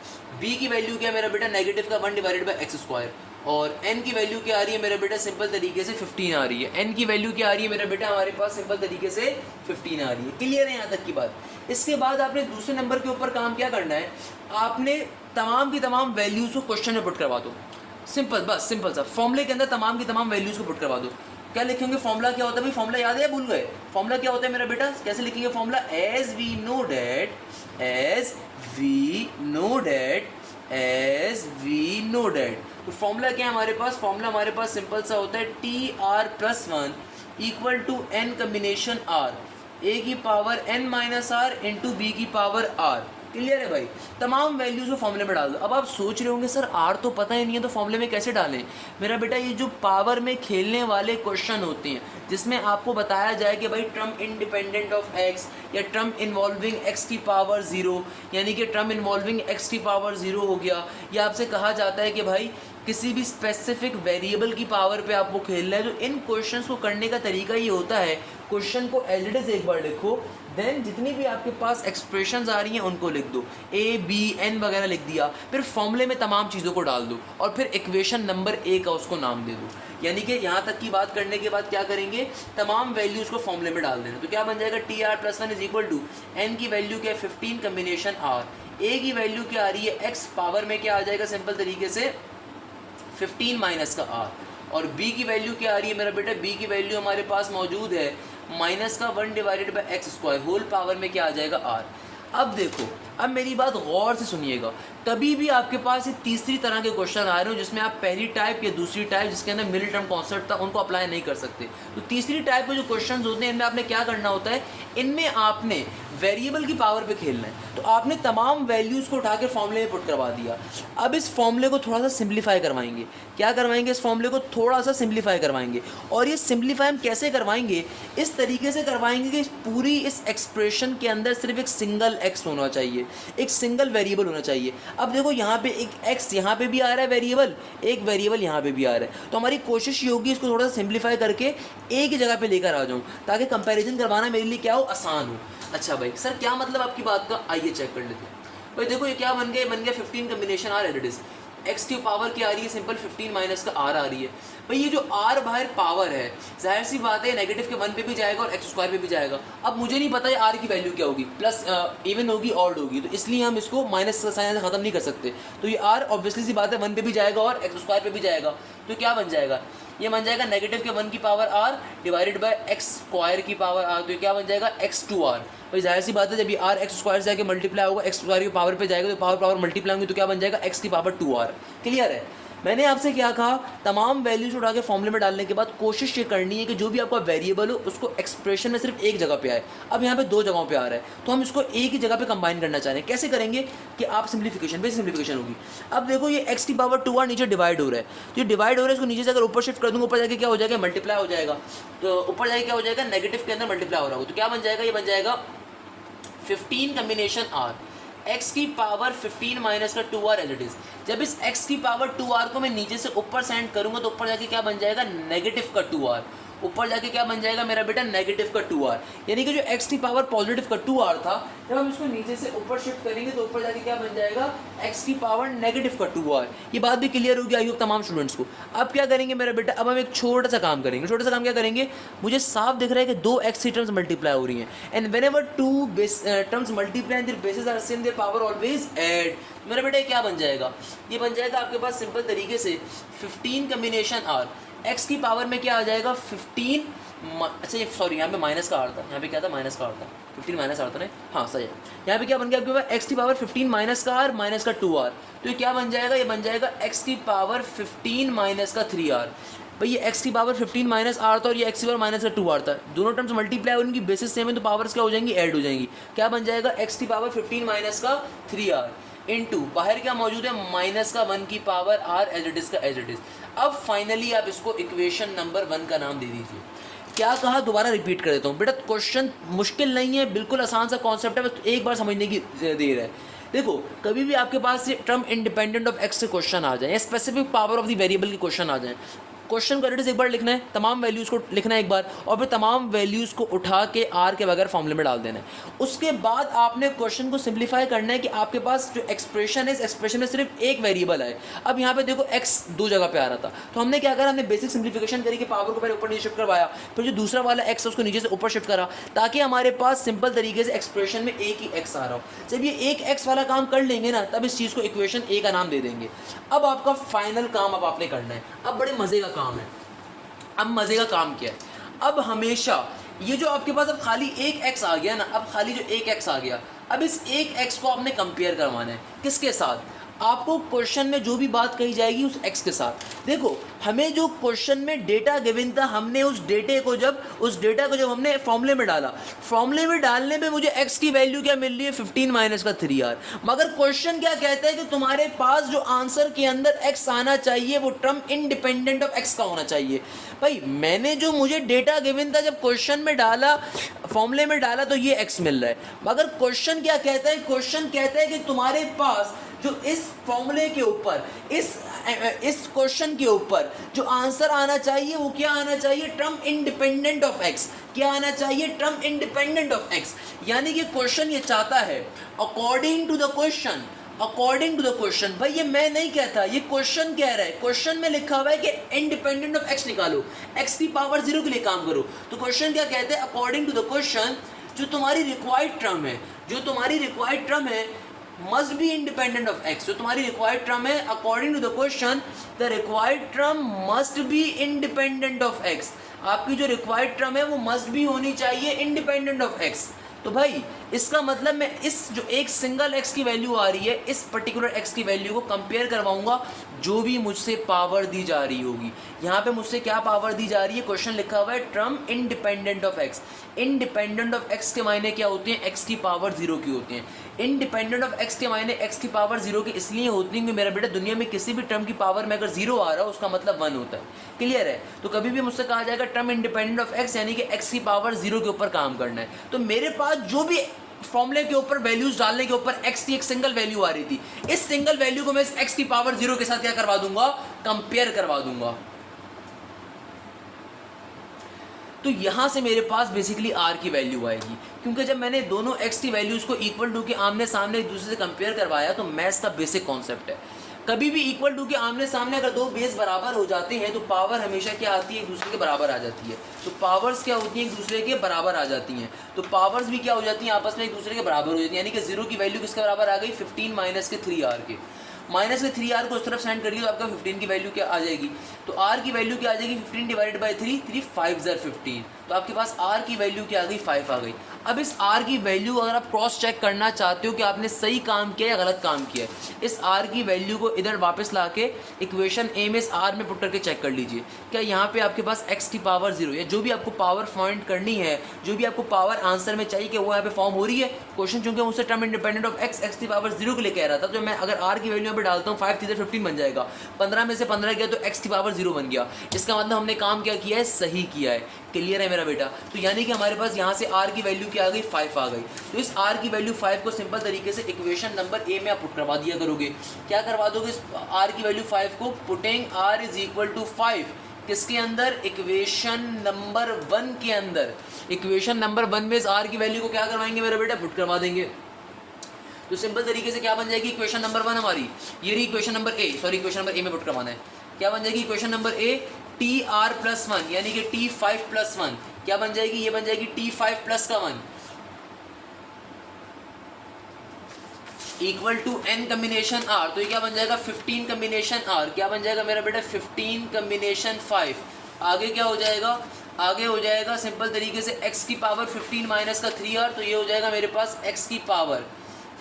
b की वैल्यू क्या है मेरा बेटा, नेगेटिव का 1 डिवाइडेड बाई एक्स स्क्वायर, और n की वैल्यू क्या आ रही है मेरा बेटा, सिंपल तरीके से 15 आ रही है। n की वैल्यू क्या आ रही है मेरा बेटा, हमारे पास सिंपल तरीके से 15 आ रही है। क्लियर है यहाँ तक की बात। इसके बाद आपने दूसरे नंबर के ऊपर काम क्या करना है, आपने तमाम की तमाम वैल्यूज़ को क्वेश्चन में पुट करवा दो, सिंपल, बस सिंपल सा फॉर्मूले के अंदर तमाम की तमाम वैल्यूज़ को पुट करवा दो। क्या लिखेंगे, फॉर्मूला क्या होता है भाई, फॉर्मूला याद है या भूल गए? फॉर्मूला क्या होता है मेरा बेटा, कैसे लिखेंगे formula, as we know that, as we know that, as we know that. तो फॉर्मूला क्या है हमारे पास, फॉर्मूला हमारे पास सिंपल सा होता है T R plus 1 equal to N combination R, A की power N minus R into B की पावर आर। क्लियर है भाई, तमाम वैल्यूज़ को फॉर्मूले में डाल दो। अब आप सोच रहे होंगे सर आर तो पता ही नहीं है तो फॉर्मूले में कैसे डालें? मेरा बेटा ये जो पावर में खेलने वाले क्वेश्चन होते हैं जिसमें आपको बताया जाए कि भाई ट्रम इंडिपेंडेंट ऑफ एक्स या ट्रम इन्वॉल्विंग एक्स की पावर 0, यानी कि ट्रम इन्वॉल्विंग एक्स की पावर 0 हो गया, या आपसे कहा जाता है कि भाई किसी भी स्पेसिफिक वेरिएबल की पावर पे आपको खेलना है। तो इन क्वेश्चंस को करने का तरीका ये होता है, क्वेश्चन को एज इट इज एक बार लिखो, देन जितनी भी आपके पास एक्सप्रेशंस आ रही हैं उनको लिख दो, ए बी एन वगैरह लिख दिया, फिर फॉर्मूले में तमाम चीज़ों को डाल दो और फिर इक्वेशन नंबर ए का उसको नाम दे दो। यानी कि यहाँ तक की बात करने के बाद क्या करेंगे, तमाम वैल्यूज़ को फॉर्मूले में डाल देना। तो क्या बन जाएगा, T R plus 1 is equal to N की वैल्यू क्या है 15 कम्बिनेशन आर, ए की वैल्यू क्या आ रही है एक्स, पावर में क्या आ जाएगा सिंपल तरीके से 15 माइनस का आर, और b की वैल्यू क्या आ रही है मेरा बेटा, b की वैल्यू हमारे पास मौजूद है माइनस का 1 divided by x square whole power में क्या आ जाएगा आर। अब देखो, अब मेरी बात गौर से सुनिएगा, कभी भी आपके पास ये तीसरी तरह के क्वेश्चन आ रहे हो जिसमें आप पहली टाइप या दूसरी टाइप जिसके अंदर मिडिल टर्म कॉन्सेप्ट था उनको अप्लाई नहीं कर सकते। तो तीसरी टाइप के जो क्वेश्चंस होते हैं इनमें आपने क्या करना होता है, इनमें आपने वेरिएबल की पावर पे खेलना है। तो आपने तमाम वैल्यूज़ को उठा के फॉर्मूले में पुट करवा दिया। अब इस फॉर्मूले को थोड़ा सा सिंप्लीफाई करवाएंगे। क्या करवाएंगे, इस फॉर्मूले को थोड़ा सा सिंप्लीफाई करवाएंगे। और ये सिंप्लीफाई हम कैसे करवाएंगे, इस तरीके से करवाएंगे कि पूरी इस एक्सप्रेशन के अंदर सिर्फ एक सिंगल एक्स होना चाहिए, एक सिंगल वेरिएबल होना चाहिए। अब देखो यहाँ पे एक एक्स यहाँ पे भी आ रहा है वेरिएबल, एक वेरिएबल यहाँ पे भी आ रहा है। तो हमारी कोशिश ये होगी इसको थोड़ा सा सिंप्लीफाई करके एक ही जगह पे लेकर आ जाऊँ ताकि कंपैरिजन करवाना मेरे लिए क्या हो, आसान हो। अच्छा भाई सर क्या मतलब आपकी बात का, आइए चेक कर लेते हैं। भाई देखो ये क्या बन गया, बन गया 15 combination R as it is, x की पावर क्या आ रही है सिंपल 15 माइनस का आर आ रही है। भाई ये जो आर बाहर पावर है, जाहिर सी बात है नेगेटिव के 1 पे भी जाएगा और एक्स स्क्वायर पे भी जाएगा। अब मुझे नहीं पता है आर की वैल्यू क्या होगी, प्लस इवन होगी ऑड होगी, तो इसलिए हम इसको माइनस साइन से ख़त्म नहीं कर सकते। तो ये आर ऑब्वियसली सी बात है 1 पे भी जाएगा और एक्स स्क्वायर पे भी जाएगा। तो क्या बन जाएगा, ये बन जाएगा नेगेटिव के 1 की power R divided by x square की पावर आर। तो ये क्या बन जाएगा, x2r। भाई जाहिर सी बात है जब ये आर एक्स स्क्वायर से आके मल्टीप्लाई होगा एक्स स्क्वायर की पावर पे जाएगा तो पावर मल्टीप्लाई होंगी तो क्या बन जाएगा, x की पावर 2r। क्लियर है। मैंने आपसे क्या कहा, तमाम वैल्यूज उठा के फॉर्मूले में डालने के बाद कोशिश ये करनी है कि जो भी आपका वेरिएबल हो उसको एक्सप्रेशन में सिर्फ एक जगह पे आए। अब यहाँ पे 2 जगहों पे आ रहा है तो हम इसको एक ही जगह पे कंबाइन करना चाह रहे हैं। कैसे करेंगे कि आप सिंप्लीफिकेशन पे सिंप्लीफिकेशन होगी। अब देखो ये x की पावर 2r नीचे डिवाइड हो रहा है, तो ये डिवाइड हो रहा है, इसको नीचे से अगर ऊपर शिफ्ट कर दूँगा ऊपर जाके क्या हो जाएगा, मल्टीप्लाई हो जाएगा। तो ऊपर जाके क्या हो जाएगा, नेगेटिव के अंदर मल्टीप्लाई हो रहा होगा। तो क्या बन जाएगा, ये बन जाएगा 15 कम्बिनेशन r, x की पावर 15 माइनस का 2r एज इट इज। जब इस x की पावर 2r को मैं नीचे से ऊपर सेंड करूंगा तो ऊपर जाके क्या बन जाएगा, नेगेटिव का 2r, ऊपर जाके क्या बन जाएगा मेरा बेटा नेगेटिव का 2r, यानी कि जो x की पावर पॉजिटिव का 2r था, जब हम इसको नीचे से ऊपर शिफ्ट करेंगे तो ऊपर जाके क्या बन जाएगा x की पावर नेगेटिव का 2r। ये बात भी क्लियर होगी आई होप तमाम स्टूडेंट्स को। अब क्या करेंगे मेरा बेटा, अब हम एक छोटा सा काम करेंगे। छोटा सा काम क्या करेंगे, मुझे साफ दिख रहा है कि दो x की टर्म्स मल्टीप्लाई हो रही हैं, and whenever two terms multiply their basis are same their power always add. मेरा बेटा क्या बन जाएगा, ये बन जाएगा आपके पास सिंपल तरीके से 15 कम्बिनेशन r, x की पावर में क्या आ जाएगा 15, अच्छा ये सॉरी यहाँ पे माइनस का आर था, यहाँ पे क्या था माइनस का आर था, 15 माइनस आर था ना, हाँ सही है। यहाँ पे क्या बन गया आपके पास x की पावर 15 माइनस का आर माइनस का 2r, तो ये क्या बन जाएगा, ये बन जाएगा x की पावर 15 माइनस का 3r। भाई ये x की पावर 15 माइनस आर था और ये x की पावर माइनस का 2r था, दोनों टर्म्स मल्टीप्लाई और उनकी बेसिस सेम है तो पावर्स क्या हो जाएंगी, ऐड हो जाएंगी। क्या बन जाएगा x की पावर 15 माइनस का 3r इनटू बाहर क्या मौजूद है माइनस का 1 की power r as it is का एज इट इज़। अब फाइनली आप इसको इक्वेशन नंबर 1 का नाम दे दीजिए। क्या कहा दोबारा रिपीट कर देता हूँ बेटा, क्वेश्चन मुश्किल नहीं है, बिल्कुल आसान सा कॉन्सेप्ट है, बस एक बार समझने की देर है। देखो कभी भी आपके पास ये टर्म इंडिपेंडेंट ऑफ एक्स के क्वेश्चन आ जाए या specific power of the variable के क्वेश्चन आ जाए, क्वेश्चन का एड्रेस एक बार लिखना है, तमाम वैल्यूज़ को लिखना है एक बार, और फिर तमाम वैल्यूज़ को उठा के आर के बगैर फॉर्मूले में डाल देना है। उसके बाद आपने क्वेश्चन को सिंप्लीफाई करना है कि आपके पास जो एक्सप्रेशन है इस एक्सप्रेशन में सिर्फ एक वेरिएबल है। अब यहाँ पे देखो x दो जगह पे आ रहा था, तो हमने क्या करा, हमने बेसिक सिंप्लीफिकेशन करी कि पावर को पहले ऊपर नीचे शिफ्ट करवाया, फिर जो दूसरा वाला x है उसको नीचे से ऊपर शिफ्ट करा, ताकि हमारे पास सिंपल तरीके से एक्सप्रेशन में एक ही x आ रहा हो। जब ये एक x वाला काम कर लेंगे ना, तब इस चीज़ को इक्वेशन a का नाम दे देंगे। अब आपका फाइनल काम अब आपने करना है, अब बड़े मज़े का काम है। अब मज़े का काम क्या है, अब हमेशा ये जो आपके पास अब खाली एक x आ गया ना, अब खाली जो एक x आ गया, अब इस एक x को आपने कंपेयर करवाना है किसके साथ, आपको क्वेश्चन में जो भी बात कही जाएगी उस x के साथ। देखो हमें जो क्वेश्चन में डेटा गिवन था, हमने उस डेटा को जब हमने फॉर्मूले में डाला, फॉर्मूले में डालने पे मुझे x की वैल्यू क्या मिल रही है 15 माइनस का 3r, मगर क्वेश्चन क्या कहता है कि तुम्हारे पास जो आंसर के अंदर x आना चाहिए वो टर्म इंडिपेंडेंट ऑफ x का होना चाहिए। भाई मैंने जो मुझे डेटा गिवन था जब क्वेश्चन में डाला, फॉर्मूले में डाला, तो ये x मिल रहा है, मगर क्वेश्चन क्या कहता है, क्वेश्चन कहता है कि तुम्हारे पास जो इस फॉर्मूले के ऊपर इस क्वेश्चन के ऊपर जो आंसर आना चाहिए वो क्या आना चाहिए, टर्म इंडिपेंडेंट ऑफ x। क्या आना चाहिए, टर्म इंडिपेंडेंट ऑफ x। यानी कि क्वेश्चन ये चाहता है अकॉर्डिंग टू द क्वेश्चन, भाई ये मैं नहीं कहता, ये क्वेश्चन कह रहा है, क्वेश्चन में लिखा हुआ है कि इंडिपेंडेंट ऑफ x निकालो, x की पावर 0 के लिए काम करो। तो क्वेश्चन क्या कहते हैं, अकॉर्डिंग टू द क्वेश्चन जो तुम्हारी रिक्वायर्ड टर्म है must be independent of x। जो तुम्हारी रिक्वायर्ड टर्म है according to the question the required term must be independent of x। आपकी जो रिक्वायर्ड टर्म है वो मस्ट बी होनी चाहिए इंडिपेंडेंट ऑफ x। तो भाई इसका मतलब मैं इस जो एक सिंगल x की वैल्यू आ रही है, इस पर्टिकुलर x की वैल्यू को कंपेयर करवाऊंगा जो भी मुझसे पावर दी जा रही होगी। यहाँ पे मुझसे क्या पावर दी जा रही है, क्वेश्चन लिखा हुआ है term independent of x। Independent of x के मायने क्या होते हैं, x की पावर 0 की होती हैं। इंडिपेंडेंट ऑफ x के मायने x की पावर 0 की इसलिए होती है कि मेरा बेटा दुनिया में किसी भी टर्म की पावर में अगर 0 आ रहा हो उसका मतलब 1 होता है। क्लियर है, तो कभी भी मुझसे कहा जाएगा टर्म इंडिपेंडेंट ऑफ x यानी कि x की पावर 0 के ऊपर काम करना है। तो मेरे पास जो भी फॉर्मूले के ऊपर वैल्यूज डालने के ऊपर x की एक सिंगल वैल्यू आ रही थी, इस सिंगल वैल्यू को मैं इस x की पावर 0 के साथ क्या करवा दूंगा, कंपेयर करवा दूंगा। तो यहां से मेरे पास बेसिकली r की वैल्यू आएगी, क्योंकि जब मैंने दोनों x की वैल्यूज को इक्वल टू के आमने सामने एक दूसरे से कंपेयर करवाया, तो मैथ्स का बेसिक कॉन्सेप्ट है, कभी भी इक्वल टू के आमने सामने अगर दो बेस बराबर हो जाते हैं तो पावर हमेशा क्या आती है, एक दूसरे के बराबर आ जाती है। तो पावर्स क्या होती हैं, एक दूसरे के बराबर आ जाती हैं, तो पावर्स भी क्या हो जाती हैं, आपस में एक दूसरे के बराबर हो जाती हैं। यानी कि 0 की वैल्यू किसके बराबर आ गई, 15 माइनस के 3r के। माइनस के 3r को उस तरफ सेंड करिए तो आपका 15 की वैल्यू क्या आ जाएगी, तो r की वैल्यू क्या आ जाएगी, 15 डिवाइडेड बाई 3, 3 5 ज़र 15, तो आपके पास r की वैल्यू क्या आ गई, 5 आ गई। अब इस r की वैल्यू अगर आप क्रॉस चेक करना चाहते हो कि आपने सही काम किया या गलत काम किया है, इस r की वैल्यू को इधर वापस ला के इक्वेशन a में इस r में पुट करके चेक कर लीजिए, क्या यहाँ पे आपके पास x की पावर 0 या जो भी आपको पावर फाइंड करनी है, जो भी आपको पावर आंसर में चाहिए कि वो यहाँ पे फॉर्म हो रही है। क्वेश्चन चूंकि मुझसे टर्म इंडिपेंडेंट ऑफ x की पावर 0 के लिए कह रहा था, तो मैं अगर r की वैल्यू यहाँ पे डालता हूँ 5 3 15 बन जाएगा, 15 में से 15 गया तो x की पावर 0 बन गया। इसका मतलब हमने काम क्या किया है, सही किया है। क्लियर है मेरा बेटा, तो यानी कि हमारे पास यहाँ से r की वैल्यू क्या आ गई, 5 आ गई। तो इस r की वैल्यू 5 को सिंपल तरीके से इक्वेशन नंबर a में आप पुट करवा दिया करोगे। क्या करवा दोगे, इस r की वैल्यू 5 को putting r is equal to 5 किसके अंदर? इक्वेशन नंबर 1 के अंदर। इक्वेशन नंबर 1 में इस आर की वैल्यू को क्या करवाएंगे मेरा बेटा? पुट करवा देंगे। तो सिंपल तरीके से क्या बन जाएगी इक्वेशन नंबर 1 हमारी? ये रही equation number A, sorry equation number A में पुट करवाना है। क्या बन जाएगी equation number A? T R plus 1 यानी कि T5 प्लस 1 क्या बन जाएगी? ये बन जाएगी T5 प्लस का 1 equal to n combination r। तो ये क्या बन जाएगा? 15 कम्बिनेशन r। क्या बन जाएगा मेरा बेटा? 15 कम्बिनेशन 5। आगे क्या हो जाएगा? आगे हो जाएगा सिंपल तरीके से x की पावर 15 माइनस का 3r। तो ये हो जाएगा मेरे पास x की पावर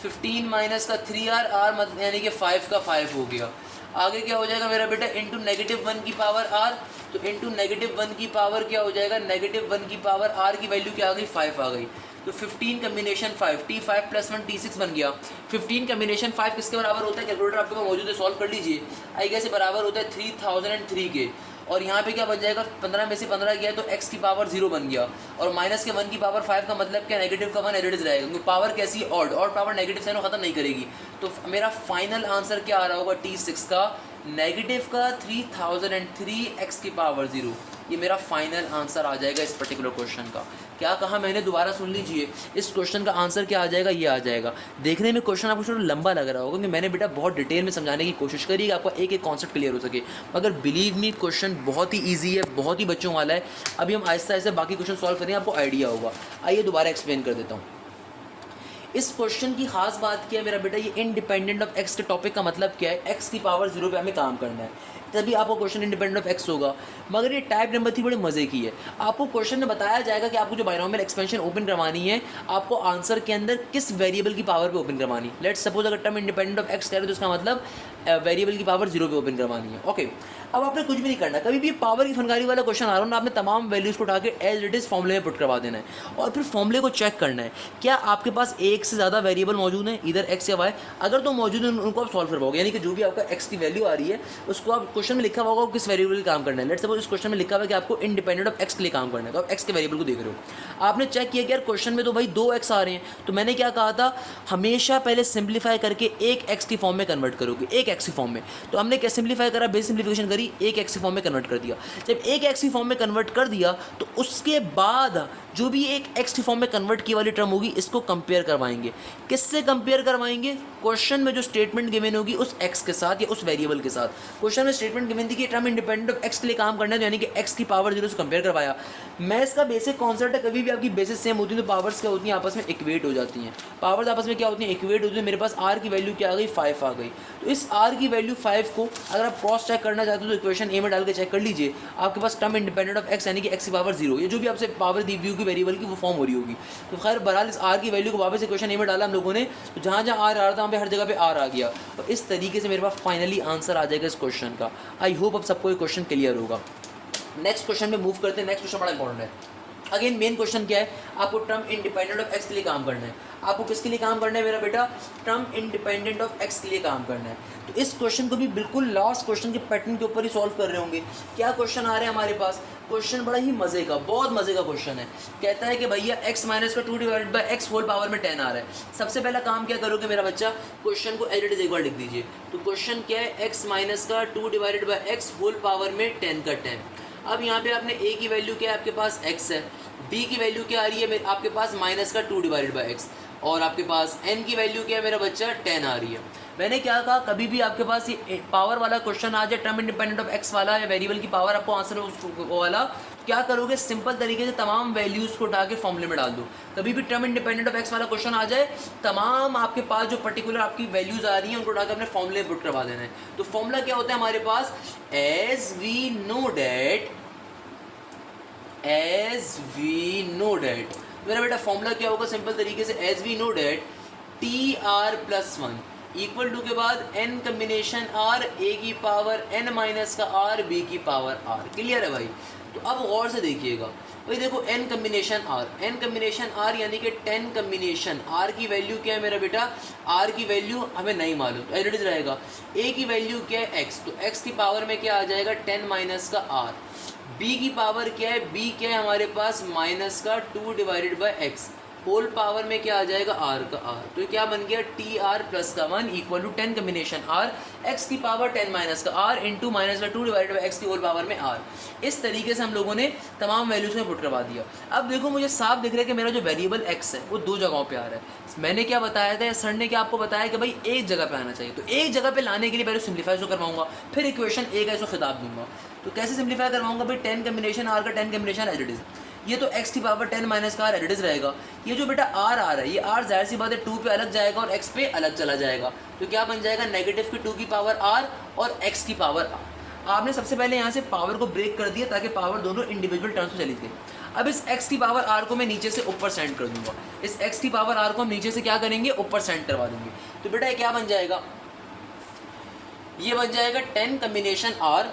15 माइनस का 3r, r मतलब यानी कि 5 का 5 हो गया। आगे क्या हो जाएगा मेरा बेटा? इंटू -1 की पावर r। तो इंटू -1 की पावर क्या हो जाएगा? -1 की पावर r की वैल्यू क्या आ गई? 5 आ गई। तो 15 कम्बिनेशन 5 T5 प्लस 1 T6 बन गया। 15 कम्बिनेशन 5 किसके बराबर होता है? कैलकुलेटर आपके पास मौजूद है, सॉल्व कर लीजिए। आई गेस बराबर होता है 3003 के। और यहाँ पे क्या बन जाएगा? 15 में से 15 गया तो x की पावर 0 बन गया, और माइनस के 1 की पावर 5 का मतलब क्या? नेगेटिव का 1 एडिड रहेगा, क्योंकि पावर कैसी है? Odd. Odd power negative sign खत्म नहीं करेगी। तो मेरा फाइनल आंसर क्या आ रहा होगा? T6 का नेगेटिव का 3003 x की पावर 0। ये मेरा फाइनल आंसर आ जाएगा इस पर्टिकुलर क्वेश्चन का। क्या कहा मैंने? दोबारा सुन लीजिए। इस क्वेश्चन का आंसर क्या आ जाएगा? ये आ जाएगा। देखने में क्वेश्चन आपको थोड़ा लंबा लग रहा होगा, क्योंकि मैंने बेटा बहुत डिटेल में समझाने की कोशिश करी कि आपका एक एक कॉन्सेप्ट क्लियर हो सके, मगर बिलीव मी क्वेश्चन बहुत ही ईजी है, बहुत ही बच्चों वाला है। अभी हम आहिस्ता आहिस्ता बाकी क्वेश्चन सॉल्व करेंगे, आपको आइडिया होगा। आइए दोबारा एक्सप्लेन कर देता हूँ। इस क्वेश्चन की खास बात क्या है मेरा बेटा? ये इंडिपेंडेंट ऑफ एक्स के टॉपिक का मतलब क्या है? एक्स की पावर 0 पे हमें काम करना है, तभी आपको क्वेश्चन इंडिपेंडेंट ऑफ एक्स होगा। मगर ये टाइप नंबर 3 बड़े मजे की है। आपको क्वेश्चन में बताया जाएगा कि आपको जो बाइनोमियल एक्सपेंशन ओपन करवानी है, आपको आंसर के अंदर किस वेरिएबल की पावर पे ओपन करवानी है। लेट्स सपोज अगर टर्म इंडिपेंडेंट ऑफ एक्स कह रहे हो तो इसका मतलब वेरिएबल की पावर 0 पे ओपन करवानी है। ओके, अब आपने कुछ भी नहीं करना। कभी भी पावर की फनकारी वाला क्वेश्चन आ रहा हो ना, आपने तमाम वैल्यूज़ को उठा के एज इट इज़ फॉर्मूले में पुट करवा देना है, और फिर फॉर्मूले को चेक करना है क्या आपके पास एक से ज़्यादा वेरिएबल मौजूद है, इधर एक्स या वाई। अगर तो मौजूद है उनको आप सॉल्व करवाओगे, यानी कि जो भी आपका एक्स की वैल्यू आ रही है उसको आप क्वेश्चन में लिखा होगा किस वेरिएबल के काम करना है। लेट्स सपोज इस क्वेश्चन में लिखा हुआ है कि आपको इंडिपेंडेंट ऑफ एक्स के लिए काम करना है, तो आप एक्स के वेरिएबल को देख रहे हो। आपने चेक किया कि यार क्वेश्चन में तो भाई 2 एक्स आ रहे हैं, तो मैंने क्या कहा था? हमेशा पहले सिंप्लीफाई करके एक एक्स की फॉर्म में कन्वर्ट करोगे, एक एक्स की फॉर्म में। तो हमने क्या सिंप्लीफाई करा? बेस सिंप्लीफिकेशन करी, एक एक्स की फॉर्म में कन्वर्ट कर दिया। जब एक एक्स की फॉर्म में कन्वर्ट कर दिया तो उसके बाद जो भी एक एक्स की फॉर्म में कन्वर्ट की वाली टर्म होगी इसको कंपेयर करवाएंगे। किससे कंपेयर करवाएंगे? क्वेश्चन में जो स्टेटमेंट गिवन होगी उस एक्स के साथ या उस वेरिएबल के साथ। क्वेश्चन में स्टेटमेंट गिवन थी कि टर्म इंडिपेंडेंट ऑफ एक्स के लिए काम करना है, यानी कि एक्स की पावर 0 से कंपेयर करवाया। मैथ्स का बेसिक कॉन्सेप्ट है, कभी भी आपकी बेसिस सेम होती है तो पावर्स क्या होती हैं? आपस में इक्वेट हो जाती हैं। पावर्स आपस में क्या होती हैं? इक्वेट होती है। मेरे पास आर की वैल्यू क्या आ गई? 5 आ गई। तो इस आर की वैल्यू 5 को अगर आप क्रॉस चेक करना चाहते हो तो इक्वेशन ए में डाल के चेक कर लीजिए। आपके पास टर्म इंडिपेंडेंट ऑफ एक्स यानी कि एक्स की पावर 0, ये जो भी आपसे पावर दी व्यू की वेरिएबल की वो फॉर्म हो रही होगी। तो खैर बहरहाल इस आर की वैल्यू को वापस इक्वेशन ए में डाला हम लोगों ने, तो जहाँ जहाँ आर आ रहा था वहाँ पे हर जगह पे आर आ गया। तो इस तरीके से मेरे पास फाइनली आंसर आ जाएगा इस क्वेश्चन का। आई होप अब सबको ये क्वेश्चन क्लियर होगा। नेक्स्ट क्वेश्चन में मूव करते हैं। नेक्स्ट क्वेश्चन बड़ा इंपॉर्टेंट है। अगेन मेन क्वेश्चन क्या है? आपको टर्म इंडिपेंडेंट ऑफ एक्स के लिए काम करना है। आपको किसके लिए काम करना है मेरा बेटा? टर्म इंडिपेंडेंट ऑफ एक्स के लिए काम करना है। तो इस क्वेश्चन को भी बिल्कुल लास्ट क्वेश्चन के पैटर्न के ऊपर ही सॉल्व कर रहे होंगे। क्या क्वेश्चन आ रहा है हमारे पास? क्वेश्चन बड़ा ही मजे का, बहुत मजे का क्वेश्चन है। कहता है कि भैया x माइनस का 2 divided by x whole power में 10 आ रहा है। सबसे पहला काम क्या करोगे मेरा बच्चा? क्वेश्चन को एज इट इज एक बार लिख दीजिए। तो क्वेश्चन क्या है? x माइनस का 2 divided by x whole power में 10 का 10। अब यहाँ पे आपने a की वैल्यू क्या है? आपके पास x है। b की वैल्यू क्या आ रही है? आपके पास माइनस का 2 डिवाइडेड बाई एक्स, और आपके पास n की वैल्यू क्या है मेरा बच्चा? 10 आ रही है। मैंने क्या कहा? कभी भी आपके पास ये पावर वाला क्वेश्चन आ जाए, टर्म इंडिपेंडेंट ऑफ एक्स वाला या वेरिएबल की पावर आपको आंसर वो वाला, क्या करोगे? सिंपल तरीके से तमाम वैल्यूज़ को उठा के फॉर्मूले में डाल दो। कभी भी टर्म इंडिपेंडेंट ऑफ एक्स वाला क्वेश्चन आ जाए, तमाम आपके पास जो पर्टिकुलर आपकी वैल्यूज़ आ रही हैं उनको उठा के अपने फॉर्मूले में पुट करवा देना है। तो फॉर्मूला क्या होता है हमारे पास? एज वी नो डेट मेरा बेटा फॉर्मूला क्या होगा? सिंपल तरीके से as we know that T R plus 1 equal to के बाद n कम्बिनेशन r, a की पावर n माइनस का r, b की पावर r। क्लियर है भाई? तो अब गौर से देखिएगा भाई, देखो n कम्बिनेशन r यानी कि 10 कम्बिनेशन r की वैल्यू क्या है मेरा बेटा? r की वैल्यू हमें नहीं मालूम, तो एज इट इज रहेगा। a की वैल्यू क्या है? x, तो x की पावर में क्या आ जाएगा? 10 माइनस का r। b की पावर क्या है? b क्या है हमारे पास? माइनस का 2 divided by x. Whole power में क्या आ जाएगा r का r, तो ये क्या बन गया टी आर प्लस का 1 equal to 10 combination r x की पावर 10 माइनस का r इंटू माइनस का 2 डिवाइडेड बाई x की होल पावर में r। इस तरीके से हम लोगों ने तमाम वैल्यूज में पुट करवा दिया। अब देखो मुझे साफ दिख रहा है कि मेरा जो वेरिएबल x है वो दो जगहों पे आ रहा है। मैंने क्या बताया था, सर ने क्या आपको बताया कि भाई एक जगह पे आना चाहिए, तो एक जगह पे लाने के लिए पहले सिंप्लीफाई तो करवाऊंगा, फिर इक्वेशन ए का इसको खिताब दूंगा। तो कैसे सिंप्लीफाई करवाऊंगा भाई, 10 कम्बिनेशन r का 10 कम्बिनेशन एज इट इज, ये तो x की पावर 10 माइनस का r एज इट इज रहेगा। ये जो बेटा r आ रहा है, ये r जाहिर सी बात है 2 पे अलग जाएगा और x पे अलग चला जाएगा, तो क्या बन जाएगा नेगेटिव की 2 की पावर r और x की पावर r। आपने सबसे पहले यहाँ से पावर को ब्रेक कर दिया ताकि पावर दोनों इंडिविजुअल टर्म्स में चली गई। अब इस x की पावर r को मैं नीचे से ऊपर सेंड कर दूंगा, इस x की पावर r को हम नीचे से क्या करेंगे, ऊपर सेंड करवा देंगे। तो बेटा ये क्या बन जाएगा, ये बन जाएगा 10 कम्बिनेशन r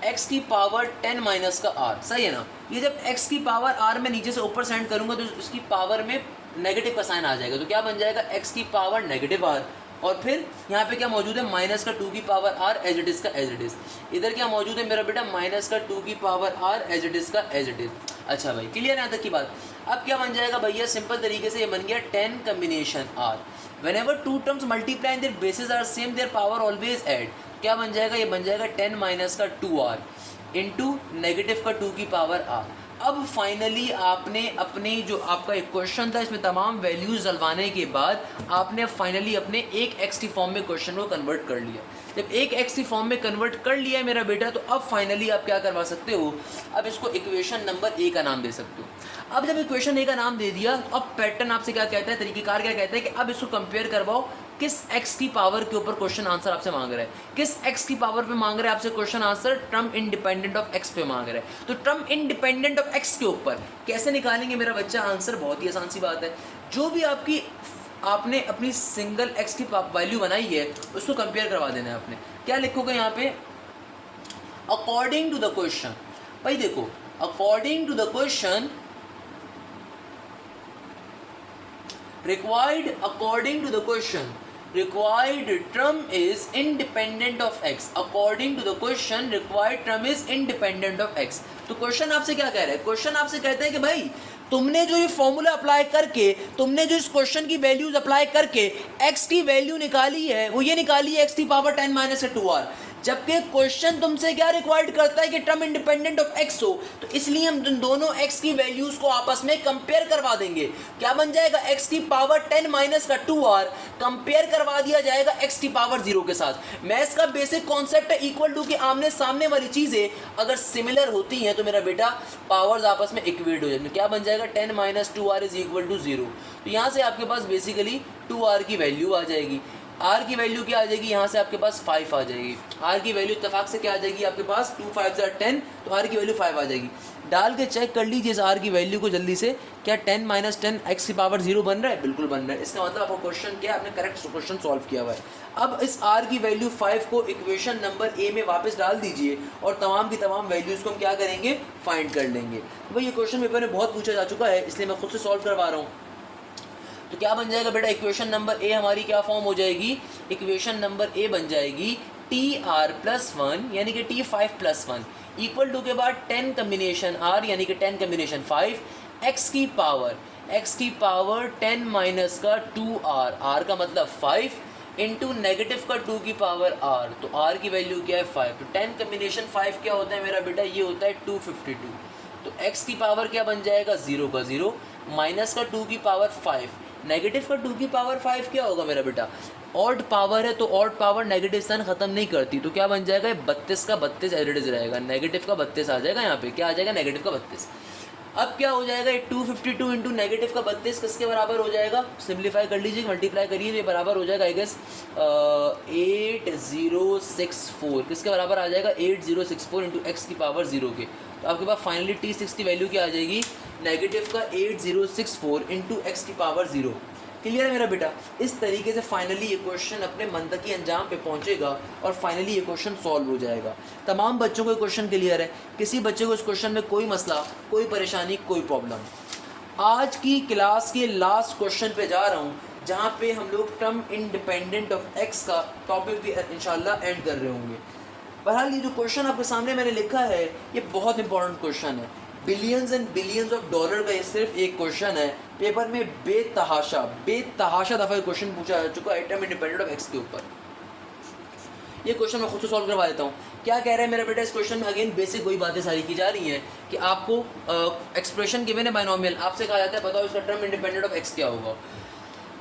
x की पावर 10 माइनस का r, सही है ना। ये जब x की पावर r में नीचे से ऊपर सेंड करूंगा तो उसकी पावर में नेगेटिव का साइन आ जाएगा, तो क्या बन जाएगा x की पावर नेगेटिव r, और फिर यहाँ पे क्या मौजूद है माइनस का 2 की power r as it is का एज इट इज। इधर क्या मौजूद है मेरा बेटा माइनस का 2 की power r as it is का एज इट इज। अच्छा भाई क्लियर है यहाँ तक की बात। अब क्या बन जाएगा भैया, सिंपल तरीके से ये बन गया 10 combination r, whenever two terms multiply and their bases are same their power always add। क्या बन जाएगा, ये बन जाएगा 10 माइनस का 2r इंटू नेगेटिव का 2 की पावर r। अब फाइनली आपने अपने जो आपका एक क्वेश्चन था इसमें तमाम वैल्यूज डलवाने के बाद आपने फाइनली अपने एक x की फॉर्म में क्वेश्चन को कन्वर्ट कर लिया। जब एक x की फॉर्म में कन्वर्ट कर लिया है मेरा बेटा, तो अब फाइनली आप क्या करवा सकते हो, अब इसको इक्वेशन नंबर ए का नाम दे सकते हो। अब जब इक्वेशन ए का नाम दे दिया तो अब पैटर्न आपसे क्या कहता है, तरीकेकार क्या कहता है कि अब इसको कंपेयर करवाओ किस x की पावर के ऊपर क्वेश्चन आंसर आपसे मांग रहा है, किस x की पावर पे मांग रहा है आपसे question answer, term independent of x पे मांग रहा है। तो ट्रम इंडिपेंडेंट ऑफ x के ऊपर कैसे निकालेंगे मेरा बच्चा आंसर, बहुत ही आसान सी बात है। जो भी आपकी आपने अपनी सिंगल x की वैल्यू बनाई है उसको कंपेयर करवा देना है आपने। क्या लिखोगे यहाँ पे, अकॉर्डिंग टू द क्वेश्चन। भाई देखो according to the question required, according to the question required term is independent of x, according to the question required term is independent of x। तो क्वेश्चन आपसे क्या कह रहा है, क्वेश्चन आपसे कहता है कि भाई तुमने जो ये फॉर्मूला अप्लाई करके, तुमने जो इस क्वेश्चन की वैल्यूज अप्लाई करके x की वैल्यू निकाली है वो ये निकाली है x की पावर 10 माइनस 2r, जबकि क्वेश्चन तुमसे क्या रिक्वायर्ड करता है कि टर्म इंडिपेंडेंट ऑफ x हो, तो इसलिए हम दोनों x की वैल्यूज को आपस में कंपेयर करवा देंगे। क्या बन जाएगा, x की पावर 10 माइनस का 2r कंपेयर करवा दिया जाएगा x की पावर 0 के साथ। मैथ्स का बेसिक कॉन्सेप्ट है इक्वल टू कि आमने सामने वाली चीजें अगर सिमिलर होती हैं तो मेरा बेटा पावर्स आपस में इक्वेट हो जाएंगे। क्या बन जाएगा, 10 minus 2r is equal to 0। तो यहाँ से आपके पास बेसिकली 2r की वैल्यू आ जाएगी, r की वैल्यू क्या आ जाएगी, यहाँ से आपके पास 5 आ जाएगी। r की वैल्यू इत्तेफाक से क्या आ जाएगी आपके पास, 2 5 10, तो r की वैल्यू 5 आ जाएगी। डाल के चेक कर लीजिए इस r की वैल्यू को जल्दी से, क्या 10 माइनस 10 x की पावर 0 बन रहा है, बिल्कुल बन रहा है। इसका मतलब आपका क्वेश्चन क्या है, आपने करेक्ट क्वेश्चन सॉल्व किया हुआ है। अब इस r की वैल्यू 5 को इक्वेशन नंबर ए में वापस डाल दीजिए और तमाम की तमाम वैल्यूज़ को हम क्या करेंगे, फाइंड कर लेंगे। भाई ये क्वेश्चन पेपर में बहुत पूछा जा चुका है इसलिए मैं खुद से सॉल्व करवा रहा हूँ। तो क्या बन जाएगा बेटा, इक्वेशन नंबर ए हमारी क्या फॉर्म हो जाएगी, इक्वेशन नंबर ए बन जाएगी TR प्लस 1 यानी कि T5 प्लस 1 इक्वल टू के बाद 10 कम्बिनेशन R यानी कि 10 कम्बिनेशन 5 x की पावर 10 माइनस का 2r, r का मतलब 5 इंटू नेगेटिव का 2 की पावर r, तो r की वैल्यू क्या है 5। तो 10 कम्बिनेशन 5 क्या होता है मेरा बेटा, ये होता है 252। तो x की पावर क्या बन जाएगा, 0 का 0 माइनस का 2 की पावर 5, नेगेटिव का 2 की पावर 5 क्या होगा मेरा बेटा, ऑड पावर है तो ऑड पावर नेगेटिव साइन खत्म नहीं करती, तो क्या बन जाएगा 32 का 32 एज इट इज रहेगा, नेगेटिव का 32 आ जाएगा। यहाँ पे क्या आ जाएगा, नेगेटिव का 32। अब क्या हो जाएगा, 252 इंटू नेगेटिव का 32 किसके बराबर हो जाएगा, सिंप्लीफाई कर लीजिए, मल्टीप्लाई करिए, ये बराबर हो जाएगा आई गेस 8064, किसके बराबर आ जाएगा 8064 इंटू एक्स की पावर 0 के। तो आपके पास फाइनली T6 की वैल्यू क्या आ जाएगी, नेगेटिव का 8064 इंटू एक्स की पावर 0। क्लियर है मेरा बेटा। इस तरीके से फाइनली ये क्वेश्चन अपने मंतकी अंजाम पे पहुंचेगा और फाइनली ये क्वेश्चन सॉल्व हो जाएगा। तमाम बच्चों को ये क्वेश्चन क्लियर है, किसी बच्चे को इस क्वेश्चन में कोई मसला, कोई परेशानी, कोई प्रॉब्लम। आज की क्लास के लास्ट क्वेश्चन पे जा रहा हूँ जहाँ पे हम लोग टर्म इंडिपेंडेंट ऑफ एक्स का टॉपिक भी इंशाल्लाह एंड कर रहे होंगे। बहरहाल ये जो क्वेश्चन आपके सामने मैंने लिखा है ये बहुत इंपॉर्टेंट क्वेश्चन है। Billions and billions of dollar का ये सिर्फ एक क्वेश्चन है, पेपर में बेतहाशा दफ़ा क्वेश्चन पूछा जा चुका है टाइम इंडिपेंडेंट ऑफ एक्स के ऊपर। ये क्वेश्चन मैं खुद से सॉल्व करवा देता हूँ। क्या कह रहा है मेरा बेटा इस क्वेश्चन में? अगेन बेसिक वही बातें सारी की जा रही हैं कि आपको एक्सप्रेशन गिवन है बाइनोमियल, आपसे कहा जाता है बताओ इसका टर्म इंडिपेंडेंट ऑफ एक्स क्या होगा।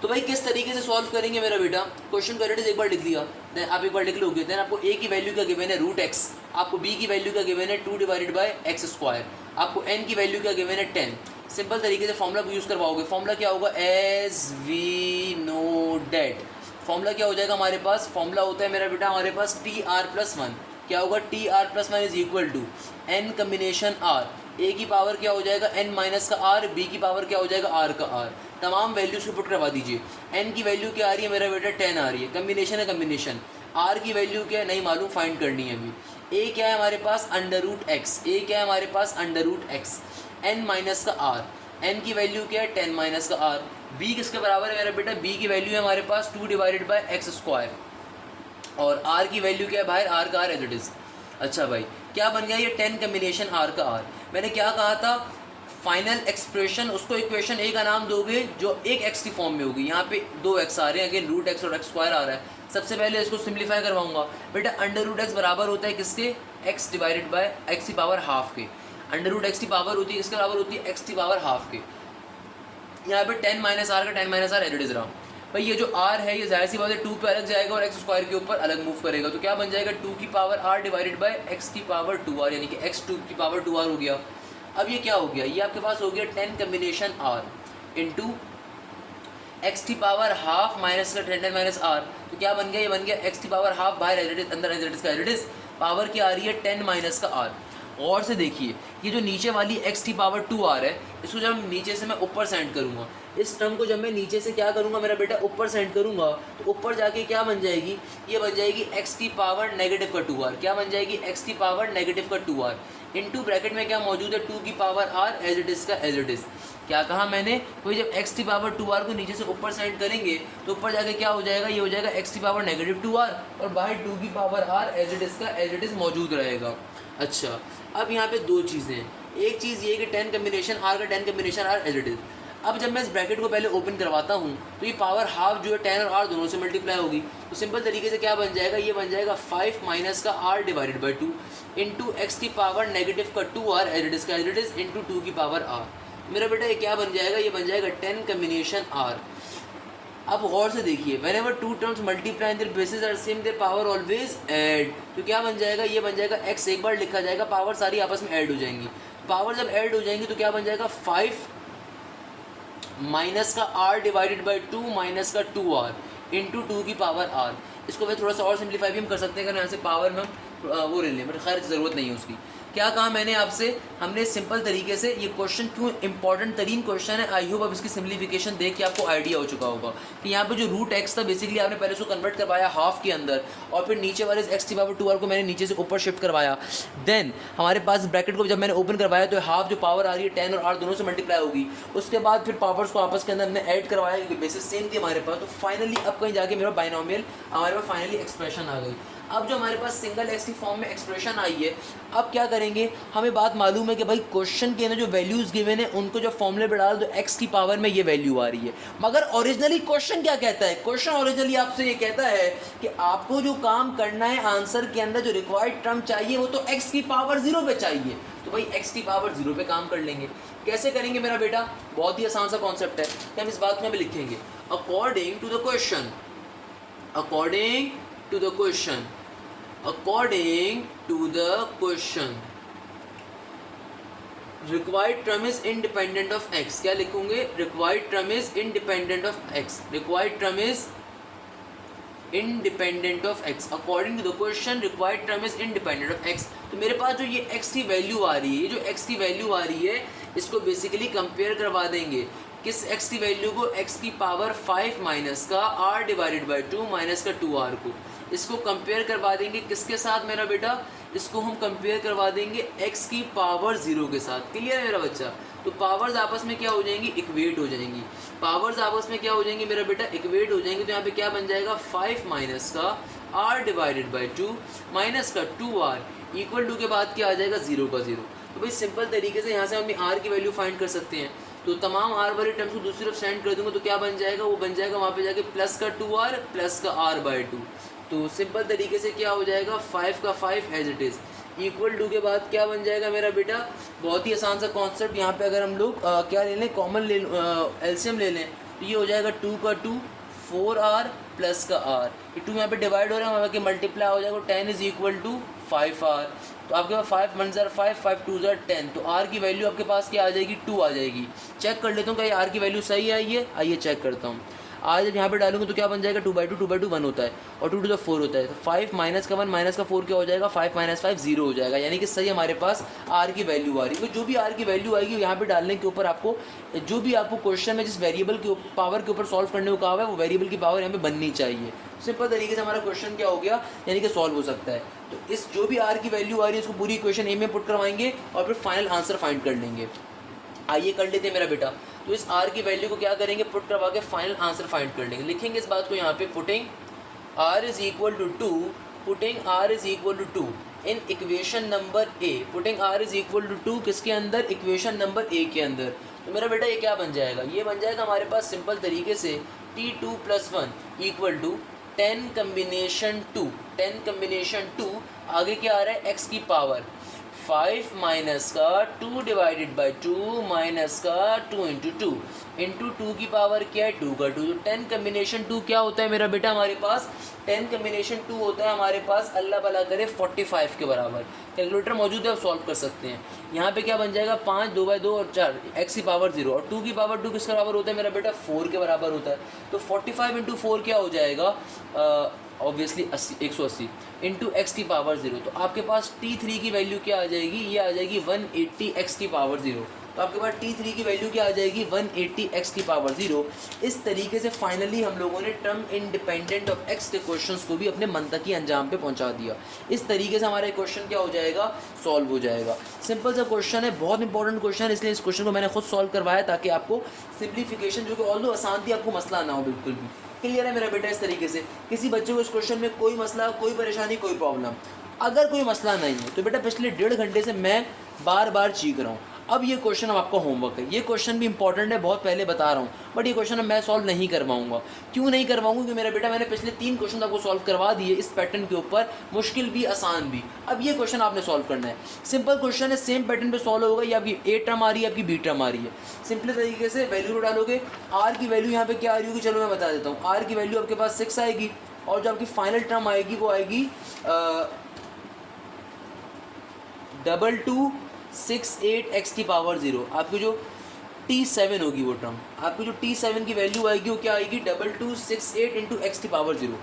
तो भाई किस तरीके से सॉल्व करेंगे मेरा बेटा? क्वेश्चन का रेडिस एक बार लिख लिया, देन आप एक बार लिख लोगे, देन आपको ए की वैल्यू का गिवन है रूट एक्स, आपको बी की वैल्यू का गिवन है 2 डिवाइडेड बाय एक्स स्क्वायर, आपको एन की वैल्यू का गिवन है 10। सिंपल तरीके से फॉर्मूला को यूज़ करवाओगे। फॉर्मूला क्या होगा? As we know that. Formula क्या हो जाएगा हमारे पास? फॉर्मूला होता है मेरा बेटा हमारे पास टी आर प्लस वन। क्या होगा? T R plus one is equal to N combination R. A की पावर क्या हो जाएगा? एन माइनस का आर, बी की पावर क्या हो जाएगा? आर का आर। तमाम वैल्यूज को पुट करवा दीजिए। एन की वैल्यू क्या आ रही है मेरा बेटा? 10 आ रही है। कम्बिनेशन है कम्बिनेशन। आर की वैल्यू क्या है? नहीं मालूम, फाइंड करनी है अभी। ए क्या है हमारे पास? Under root X. ए क्या है हमारे पास? Under root X. N minus का आर, एन की वैल्यू क्या है? 10 माइनस का आर। बी किसके बराबर है मेरा बेटा? बी की वैल्यू है हमारे पास 2 डिवाइडेड बाय एक्स स्क्वायर, और आर की वैल्यू क्या है बाहर? आर का आर एज इट इज़। अच्छा भाई क्या बन गया ये? 10 कम्बिनेशन आर का आर। मैंने क्या कहा था? फाइनल एक्सप्रेशन, उसको इक्वेशन ए का नाम दोगे जो एक एक्स की फॉर्म में होगी। यहाँ पे 2 एक्स आ रहे हैं, अगेन रूट एक्स और एक्स स्क्वायर आ रहा है। सबसे पहले इसको सिंप्लीफाई करवाऊंगा बेटा। अंडर रूट एक्स बराबर होता है किसके? एक्स डिवाइडेड बाय एक्स की पावर हाफ के। अंडर रूट एक्स की पावर होती है किसके बराबर होती है? एक्स की पावर हाफ के। यहाँ पे 10 माइनस आर का 10 minus R as it is रहा। भाई ये जो आर है ये जाहिर सी बात है 2 पे अलग जाएगा और एक्स स्क्वायर के ऊपर अलग मूव करेगा, तो क्या बन जाएगा? 2 की power R divided by x की पावर 2r, यानी कि एक्स 2 की पावर 2r हो गया। अब ये क्या हो गया? ये आपके पास हो गया 10 कम्बिनेशन आर इंटू एक्स की पावर हाफ माइनस का 10 माइनस आर। तो क्या बन गया? ये बन गया एक्स की पावर हाफ बाहर एज इट इज, अंदर एज इट इज का एज इट इज। पावर क्या आ रही है? 10 माइनस का आर। और से देखिए ये जो नीचे वाली एक्स की पावर 2r है, इसको जब नीचे से मैं ऊपर सेंड करूँगा, इस टर्म को जब मैं नीचे से क्या करूँगा मेरा बेटा? ऊपर सेंड करूँगा, तो ऊपर जाके क्या बन जाएगी? ये बन जाएगी एक्स की पावर नेगेटिव का 2r। क्या बन जाएगी? एक्स की पावर नेगेटिव का 2r इंटू ब्रैकेट में क्या मौजूद है? 2 की power r as it is का एज इट इज़। क्या कहा मैंने? कोई जब एक्स की पावर 2r को नीचे से ऊपर सेंड करेंगे तो ऊपर जाके क्या हो जाएगा? ये हो जाएगा एक्स की पावर नेगेटिव 2r और बाहर 2 की power r as it is का एज इट इज़ मौजूद रहेगा। अच्छा अब यहाँ पे 2 चीज़ें हैं। एक चीज़ ये कि 10 कम्बिनेशन आर का 10 combination R as it is. अब जब मैं इस ब्रैकेट को पहले ओपन करवाता हूँ तो ये पावर हाफ जो है 10 और आर दोनों से मल्टीप्लाई होगी, तो सिंपल तरीके से क्या बन जाएगा? ये बन जाएगा 5 माइनस का R divided by 2 into x की पावर नेगेटिव का 2r एज इट इज़ का एज इट इज़ इंटू 2 की पावर आर। मेरा बेटा ये क्या बन जाएगा? ये बन जाएगा 10 कम्बिनेशन आर। अब गौर से देखिए, whenever 2 terms multiply in their basis are same their power always add. तो क्या बन जाएगा? ये बन जाएगा x एक बार लिखा जाएगा, पावर सारी आपस में ऐड हो जाएंगी। पावर जब ऐड हो जाएंगी तो क्या बन जाएगा? 5 माइनस का r डिवाइडेड बाई 2 माइनस का 2r इंटू 2 की पावर r। इसको मैं थोड़ा सा और सिंप्लीफाई भी हम कर सकते हैं, अगर यहाँ से पावर में हम वो ले लें, बट खैर ज़रूरत नहीं है उसकी। क्या कहा मैंने आपसे? हमने सिंपल तरीके से, ये क्वेश्चन क्यों इंपॉर्टेंट तरीन क्वेश्चन है, आई होप अब इसकी सिम्प्लीफिकेशन देख के आपको आइडिया हो चुका होगा कि यहाँ पे जो रूट एक्स था बेसिकली आपने पहले उसको कन्वर्ट करवाया हाफ के अंदर, और फिर नीचे वाले एक्स की पावर 2r को मैंने नीचे से ऊपर शिफ्ट करवाया। देन हमारे पास ब्रैकेट को जब मैंने ओपन करवाया तो हाफ जो पावर आ रही है 10 और r दोनों से मल्टीप्लाई होगी। उसके बाद फिर पावर्स को आपस के अंदर हमने ऐड करवाया क्योंकि बेसिस सेम थी हमारे पास। तो फाइनली अब कहीं जाके मेरा बाइनोमियल हमारे पास फाइनली एक्सप्रेशन आ गई। अब जो हमारे पास सिंगल एक्स की फॉर्म में एक्सप्रेशन आई है, अब क्या करेंगे? हमें बात मालूम है कि भाई क्वेश्चन के अंदर जो वैल्यूज़ गिवन है उनको जो फॉर्मूले पे डाल दो, एक्स की पावर में ये वैल्यू आ रही है। मगर ओरिजिनली क्वेश्चन क्या कहता है? क्वेश्चन ओरिजिनली आपसे ये कहता है कि आपको जो काम करना है आंसर के अंदर जो रिक्वायर्ड टर्म चाहिए वो तो एक्स की पावर 0 पे चाहिए। तो भाई एक्स की पावर 0 पे काम कर लेंगे। कैसे करेंगे मेरा बेटा? बहुत ही आसान सा कॉन्सेप्ट है कि हम इस बात में भी लिखेंगे according to the question, according to the question, according to the question required term is independent of x। क्या लिखूंगे? required term is independent of x, required term is independent of x, according to the question required term is independent of x। तो मेरे पास जो ये x की वैल्यू आ रही है, ये जो x की वैल्यू आ रही है इसको बेसिकली कंपेयर करवा देंगे। किस x की वैल्यू को? x की पावर 5 माइनस का r डिवाइडेड बाई 2 माइनस का 2r को। इसको कंपेयर करवा देंगे किसके साथ मेरा बेटा? इसको हम कंपेयर करवा देंगे x की पावर 0 के साथ। क्लियर है मेरा बच्चा? तो पावर्स आपस में क्या हो जाएंगी? इक्वेट हो जाएंगी। पावर्स आपस में क्या हो जाएंगी मेरा बेटा? इक्वेट हो जाएंगी। तो यहाँ पे क्या बन जाएगा? 5 माइनस का r डिवाइडेड बाई 2 माइनस का 2r इक्वल टू के बाद क्या आ जाएगा? 0 का 0। तो भाई सिंपल तरीके से यहाँ से हम आर की वैल्यू फाइंड कर सकते हैं। तो तमाम आर वाली टर्म्स को दूसरी तरफ सेंड कर दूंगा तो क्या बन जाएगा, वो बन जाएगा वहाँ पे जाके प्लस का 2r प्लस का r/2। तो सिंपल तरीके से क्या हो जाएगा, 5 का 5 as it is equal to के बाद क्या बन जाएगा मेरा बेटा, बहुत ही आसान सा कॉन्सेप्ट। यहाँ पे अगर हम लोग क्या ले लें, कॉमन ले एलसीएम ले लें तो ये हो जाएगा 2 का 2 4r प्लस का r, ये 2 यहाँ पे डिवाइड हो रहा है, वहाँ पे मल्टीप्लाई हो जाएगा 10 इज इक्वल टू 5r। तो आपके पास 5 1 ज़र 5 5 2 ज़र 10, तो r की वैल्यू आपके पास क्या आ जाएगी, 2 आ जाएगी। चेक कर लेता हूँ क्या r की वैल्यू सही आई है, आइए चेक करता हूँ। आज जब यहाँ पे डालूंगा तो क्या बन जाएगा, 2/2 1 होता है और 2 to the 4 होता है। तो 5 माइनस का 1 माइनस का 4 क्या हो जाएगा, 5 माइनस 5 0 हो जाएगा, यानी कि सही हमारे पास आर की वैल्यू आ रही है। तो जो भी आर की वैल्यू आएगी यहाँ पे डालने के ऊपर आपको जो भी आपको क्वेश्चन में जिस वेरिएबल के पावर के ऊपर सॉल्व करने को कहा हुआ है वो वेरिएबल की पावर यहाँ पे बननी चाहिए। सिंपल तरीके से हमारा क्वेश्चन क्या हो गया, यानी कि सॉल्व हो सकता है। तो इस जो भी आर की वैल्यू आ रही है उसको पूरी इक्वेशन ए में पुट करवाएंगे और फिर फाइनल आंसर फाइंड कर लेंगे। आइए कर लेते हैं मेरा बेटा। तो इस r की वैल्यू को क्या करेंगे, पुट करवा के फाइनल आंसर फाइंड कर लेंगे। लिखेंगे इस बात को यहाँ पे, putting r is equal to 2, putting r is equal to 2 in equation number a, putting r is equal to 2 किसके अंदर, इक्वेशन नंबर a के अंदर। तो मेरा बेटा ये क्या बन जाएगा, ये बन जाएगा हमारे पास सिंपल तरीके से t2 + 1 equal to 10 combination 2, 10 combination 2 आगे क्या आ रहा है, x की पावर 5 माइनस का 2 डिवाइडेड बाई 2 माइनस का 2 इंटू 2 की पावर क्या है, 2 का 2। तो 10 कम्बिनेशन 2 क्या होता है मेरा बेटा, हमारे पास 10 कम्बिनेशन 2 होता है हमारे पास, अल्लाह भला करे 45 के बराबर। कैलकुलेटर मौजूद है, आप सॉल्व कर सकते हैं। यहाँ पे क्या बन जाएगा, 5 2/2 और 4 x की पावर 0 और 2 की पावर 2 किसके बराबर होता है मेरा बेटा, 4 के बराबर होता है। तो 45 इंटू 4 क्या हो जाएगा, ऑब्वियसली 180 इंटू एक्स की पावर 0। तो आपके पास t3 की वैल्यू क्या आ जाएगी, ये आ जाएगी 180 x की पावर 0। तो आपके पास t3 की वैल्यू क्या आ जाएगी, 180 x की पावर 0। इस तरीके से फाइनली हम लोगों ने टर्म इंडिपेंडेंट ऑफ x के क्वेश्चंस को भी अपने मंतकी अंजाम पे पहुंचा दिया। इस तरीके से हमारा क्वेश्चन क्या हो जाएगा, सॉल्व हो जाएगा। सिंपल सा क्वेश्चन है, बहुत इंपॉर्टेंट क्वेश्चन है, इसलिए इस क्वेश्चन को मैंने खुद सॉल्व करवाया ताकि आपको सिंप्लीफिकेशन जो कि ऑल्दो आसान थी, आपको मसला ना हो बिल्कुल भी। क्लियर है मेरा बेटा। इस तरीके से किसी बच्चे को इस क्वेश्चन में कोई मसला, कोई परेशानी, कोई प्रॉब्लम, अगर कोई मसला नहीं है तो बेटा पिछले 1.5 घंटे से मैं बार बार चीख रहा हूँ। अब ये क्वेश्चन अब आपका होमवर्क है, ये क्वेश्चन भी इंपॉर्टेंट है, बहुत पहले बता रहा हूँ, बट ये क्वेश्चन अब मैं सॉल्व नहीं करवाऊंगा। क्यों नहीं करवाऊंगा, क्योंकि मेरा बेटा मैंने पिछले 3 क्वेश्चन आपको सॉल्व करवा दिए इस पैटर्न के ऊपर, मुश्किल भी आसान भी। अब ये क्वेश्चन आपने सॉल्व करना है, सिंपल क्वेश्चन है, सेम पैटर्न पे सॉल्व होगा। ये आपकी ए टर्म आ रही है, आपकी बी टर्म आ रही है, सिंपल तरीके से वैल्यू डालोगे। आर की वैल्यू यहाँ पे क्या आ रही होगी, चलो मैं बता देता हूँ। आर की वैल्यू आपके पास 6 आएगी और जो आपकी फाइनल टर्म आएगी वो आएगी 2268 x की पावर 0। आपकी जो t7 होगी वो टर्म, आपकी जो t7 की वैल्यू आएगी वो क्या आएगी, 2268 इंटू एक्स की पावर 0।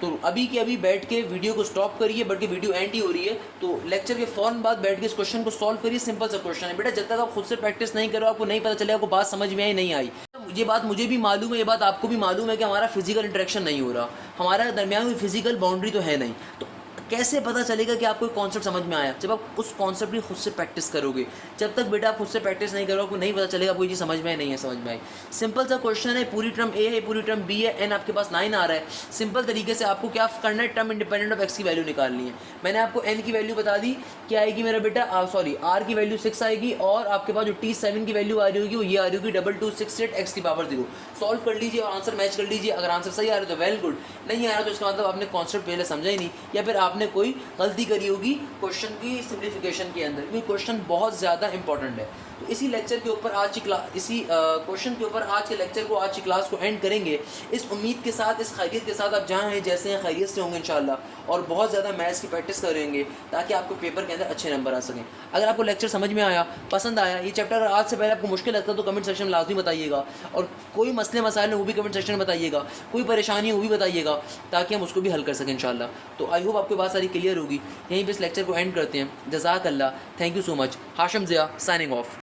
तो अभी के अभी बैठ के वीडियो को स्टॉप करिए, बल्कि वीडियो एंड ही हो रही है, तो लेक्चर के फ़ौरन बाद बैठ के इस क्वेश्चन को सॉल्व करिए। सिंपल सा क्वेश्चन है बेटा, जब तक आप खुद से प्रैक्टिस नहीं करो आपको नहीं पता चलेगा, आपको बात समझ में आई नहीं आई। ये बात मुझे भी मालूम है, ये बात आपको भी मालूम है कि हमारा फिजिकल इंटरेक्शन नहीं हो रहा, हमारा दरमियान में फिजिकल बाउंड्री तो है नहीं। तो कैसे पता चलेगा कि आपको कॉन्सेप्ट समझ में आया, जब आप उस कॉन्सेप्ट की खुद से प्रैक्टिस करोगे। जब तक बेटा आप खुद से प्रैक्टिस नहीं करोगे आपको नहीं पता चलेगा आपको ये चीज़ समझ में आई नहीं है, समझ में आई। सिंपल सा क्वेश्चन है, पूरी टर्म ए है, पूरी टर्म बी है, एन आपके पास 9 आ रहा है। सिंपल तरीके से आपको क्या करना है, टर्म इंडिपेंडेंट ऑफ एक्स की वैल्यू निकालनी है। मैंने आपको एन की वैल्यू बता दी, क्या आएगी मेरा बेटा, सॉरी आर की वैल्यू 6 आएगी और आपके पास जो t7 की वैल्यू आ रही होगी वो ये आ रही होगी 2268 एक्स की पावर 0। सॉल्व कर लीजिए और आंसर मैच कर लीजिए। अगर आंसर सही आ रहा है तो वेल गुड, नहीं आ रहा तो इसका मतलब आपने कॉन्सेप्ट पहले समझा ही नहीं, या फिर आपने कोई गलती करी होगी क्वेश्चन की सिंप्लीफिकेशन के अंदर, क्योंकि क्वेश्चन बहुत ज़्यादा इंपॉर्टेंट है। तो इसी लेक्चर के ऊपर आज की क्लास, इसी क्वेश्चन के ऊपर आज के लेक्चर को, आज की क्लास को एंड करेंगे। इस उम्मीद के साथ, इस खैरियत के साथ आप जहाँ हैं जैसे हैं खैरियत से होंगे इंशाल्लाह, और बहुत ज़्यादा मैथ्स की प्रैक्टिस करेंगे ताकि आपको पेपर के अंदर अच्छे नंबर आ सकें। अगर आपको लेक्चर समझ में आया, पसंद आया, ये चैप्टर अगर आज से पहले आपको मुश्किल लगता है तो कमेंट सेक्शन में लाजमी बताइएगा, और कोई मसले मसाइल है वो भी कमेंट सेक्शन में बताइएगा, कोई परेशानी है वो भी बताइएगा ताकि हम उसको भी हल कर सकें इंशाल्लाह। तो आई होप आपको बात सारी क्लियर होगी। यहीं पर इस लेक्चर को एंड करते हैं। जज़ाक अल्लाह, thank you so much. Hashim Zia signing of.